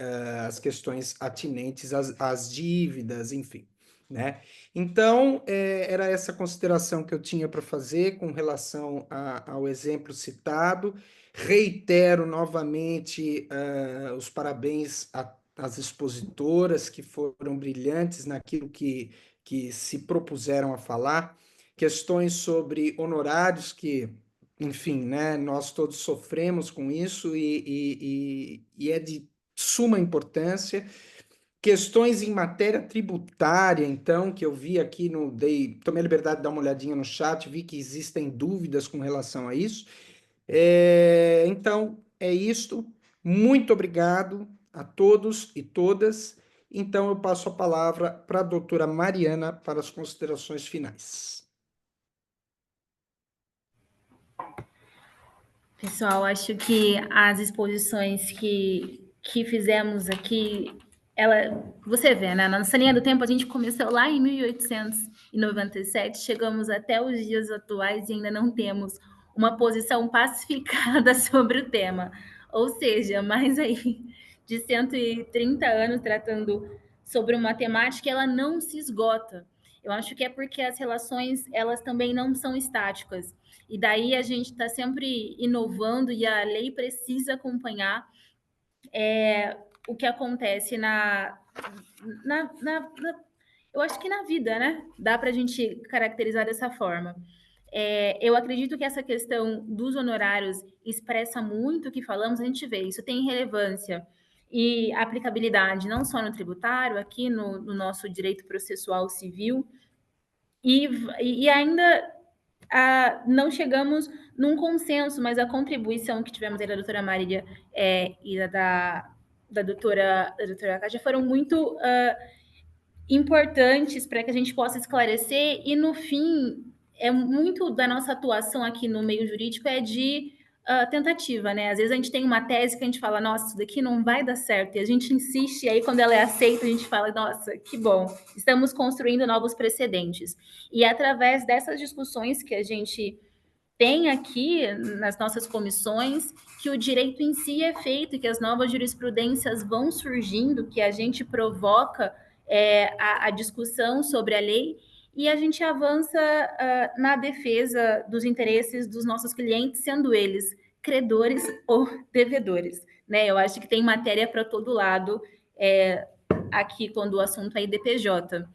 as questões atinentes às dívidas, enfim, né? Então, era essa consideração que eu tinha para fazer com relação ao exemplo citado. Reitero novamente os parabéns às expositoras que foram brilhantes naquilo que se propuseram a falar. Questões sobre honorários que, enfim, né, nós todos sofremos com isso e é de suma importância. Questões em matéria tributária, então, que eu vi aqui tomei a liberdade de dar uma olhadinha no chat, vi que existem dúvidas com relação a isso. Então, é isto. Muito obrigado a todos e todas. Então, eu passo a palavra para a doutora Mariana para as considerações finais. Pessoal, acho que as exposições que fizemos aqui, você vê, né? Na nossa linha do tempo, a gente começou lá em 1897, chegamos até os dias atuais e ainda não temos uma posição pacificada sobre o tema. Ou seja, mais aí de 130 anos tratando sobre uma temática, ela não se esgota. Eu acho que é porque as relações, elas também não são estáticas. E daí a gente está sempre inovando e a lei precisa acompanhar o que acontece eu acho que na vida, né? Dá para a gente caracterizar dessa forma. Eu acredito que essa questão dos honorários expressa muito o que falamos, a gente vê, isso tem relevância e aplicabilidade não só no tributário, aqui no nosso direito processual civil, e ainda não chegamos num consenso, mas a contribuição que tivemos aí da doutora Marília e da doutora Kátia foram muito importantes para que a gente possa esclarecer, e no fim, muito da nossa atuação aqui no meio jurídico é de tentativa, né? Às vezes a gente tem uma tese que a gente fala, nossa, isso daqui não vai dar certo, e a gente insiste, e aí quando ela é aceita, a gente fala, nossa, que bom, estamos construindo novos precedentes. E é através dessas discussões que a gente tem aqui nas nossas comissões que o direito em si é feito, que as novas jurisprudências vão surgindo, que a gente provoca a discussão sobre a lei e a gente avança na defesa dos interesses dos nossos clientes, sendo eles credores ou devedores. Né? Eu acho que tem matéria para todo lado aqui quando o assunto é IDPJ.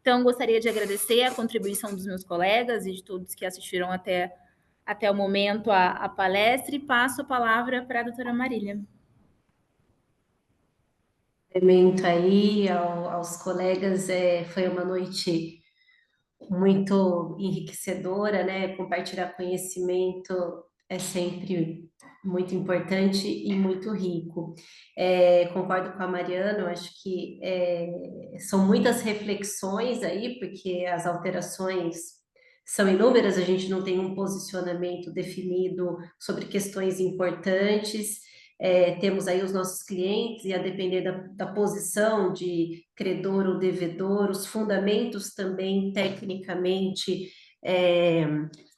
Então, gostaria de agradecer a contribuição dos meus colegas e de todos que assistiram até o momento a palestra, e passo a palavra para a doutora Marília. Complemento aí aos colegas, foi uma noite muito enriquecedora, né? Compartilhar conhecimento é sempre muito importante e muito rico. Concordo com a Mariana, eu acho que são muitas reflexões aí, porque as alterações são inúmeras, a gente não tem um posicionamento definido sobre questões importantes. Temos aí os nossos clientes, e a depender da posição de credor ou devedor, os fundamentos também, tecnicamente,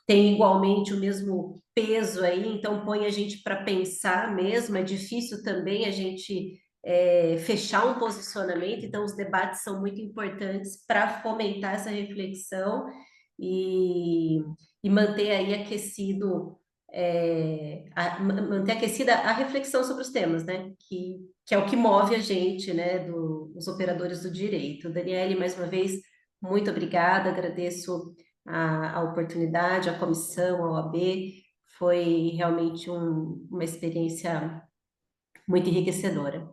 têm igualmente o mesmo peso aí, então põe a gente para pensar mesmo, é difícil também a gente fechar um posicionamento, então os debates são muito importantes para fomentar essa reflexão e manter aí aquecido manter aquecida a reflexão sobre os temas, né? Que é o que move a gente, né? Os operadores do direito. Daniele, mais uma vez, muito obrigada, agradeço a oportunidade, a comissão, a OAB, foi realmente uma experiência muito enriquecedora.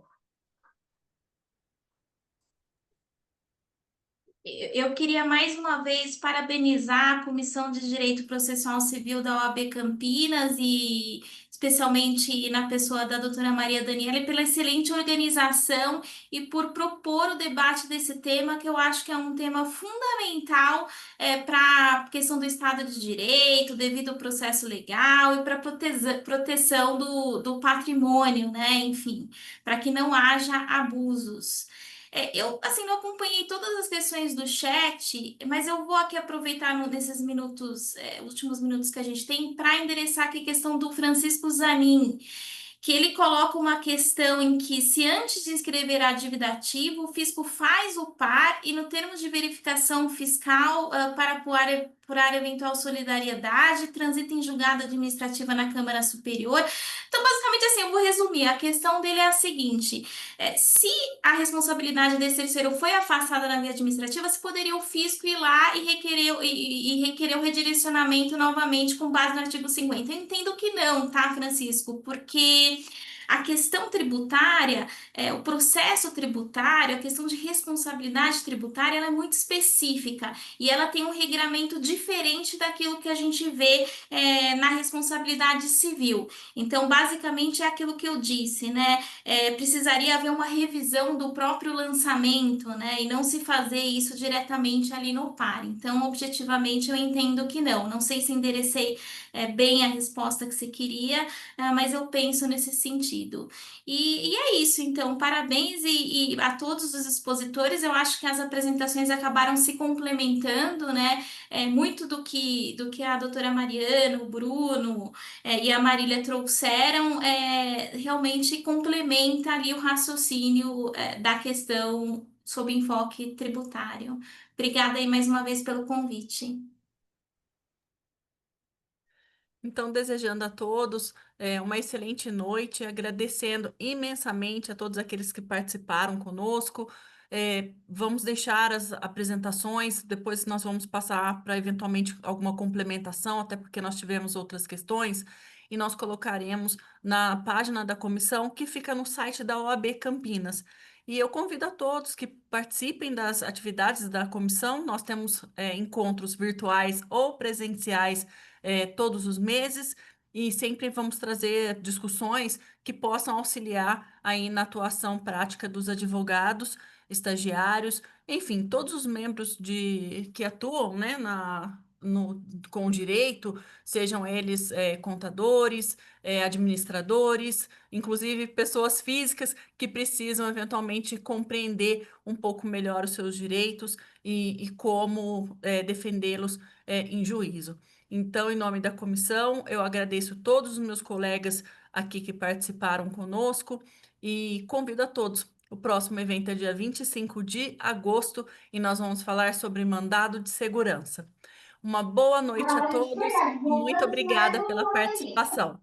Eu queria mais uma vez parabenizar a Comissão de Direito Processual Civil da OAB Campinas e especialmente na pessoa da doutora Maria Daniela pela excelente organização e por propor o debate desse tema, que eu acho que é um tema fundamental para a questão do Estado de Direito, devido ao processo legal e para proteção do patrimônio, né? Enfim, para que não haja abusos. Eu, assim, não acompanhei todas as questões do chat, mas eu vou aqui aproveitar nesses minutos, últimos minutos que a gente tem, para endereçar aqui a questão do Francisco Zanin, que ele coloca uma questão em que, se antes de inscrever a dívida ativa, o fisco faz o par e, no termo de verificação fiscal, para apurar eventual solidariedade, transita em julgado administrativa na Câmara Superior. Então, basicamente, assim, eu vou resumir. A questão dele é a seguinte: se a responsabilidade desse terceiro foi afastada na via administrativa, se poderia o fisco ir lá e requerer o redirecionamento novamente com base no artigo 50. Eu entendo que não, tá, Francisco? Porque a questão tributária, o processo tributário, a questão de responsabilidade tributária, ela é muito específica e ela tem um regramento diferente daquilo que a gente vê na responsabilidade civil. Então, basicamente, é aquilo que eu disse, né? Precisaria haver uma revisão do próprio lançamento, né? E não se fazer isso diretamente ali no par. Então, objetivamente, eu entendo que não. Não sei se enderecei bem a resposta que você queria, mas eu penso nesse sentido. E é isso, então, parabéns e a todos os expositores. Eu acho que as apresentações acabaram se complementando, né? Muito do que a doutora Mariana, o Bruno e a Marília trouxeram realmente complementa ali o raciocínio da questão sob enfoque tributário. Obrigada aí mais uma vez pelo convite. Então, desejando a todos uma excelente noite, agradecendo imensamente a todos aqueles que participaram conosco. Vamos deixar as apresentações, depois nós vamos passar para eventualmente alguma complementação, até porque nós tivemos outras questões, e nós colocaremos na página da comissão, que fica no site da OAB Campinas. E eu convido a todos que participem das atividades da comissão. Nós temos encontros virtuais ou presenciais todos os meses e sempre vamos trazer discussões que possam auxiliar aí na atuação prática dos advogados, estagiários, enfim, todos os membros que atuam, né, com o direito, sejam eles contadores, administradores, inclusive pessoas físicas que precisam eventualmente compreender um pouco melhor os seus direitos e como defendê-los em juízo. Então, em nome da comissão, eu agradeço todos os meus colegas aqui que participaram conosco e convido a todos. O próximo evento é dia 25 de agosto e nós vamos falar sobre mandado de segurança. Uma boa noite a todos e muito obrigada pela participação.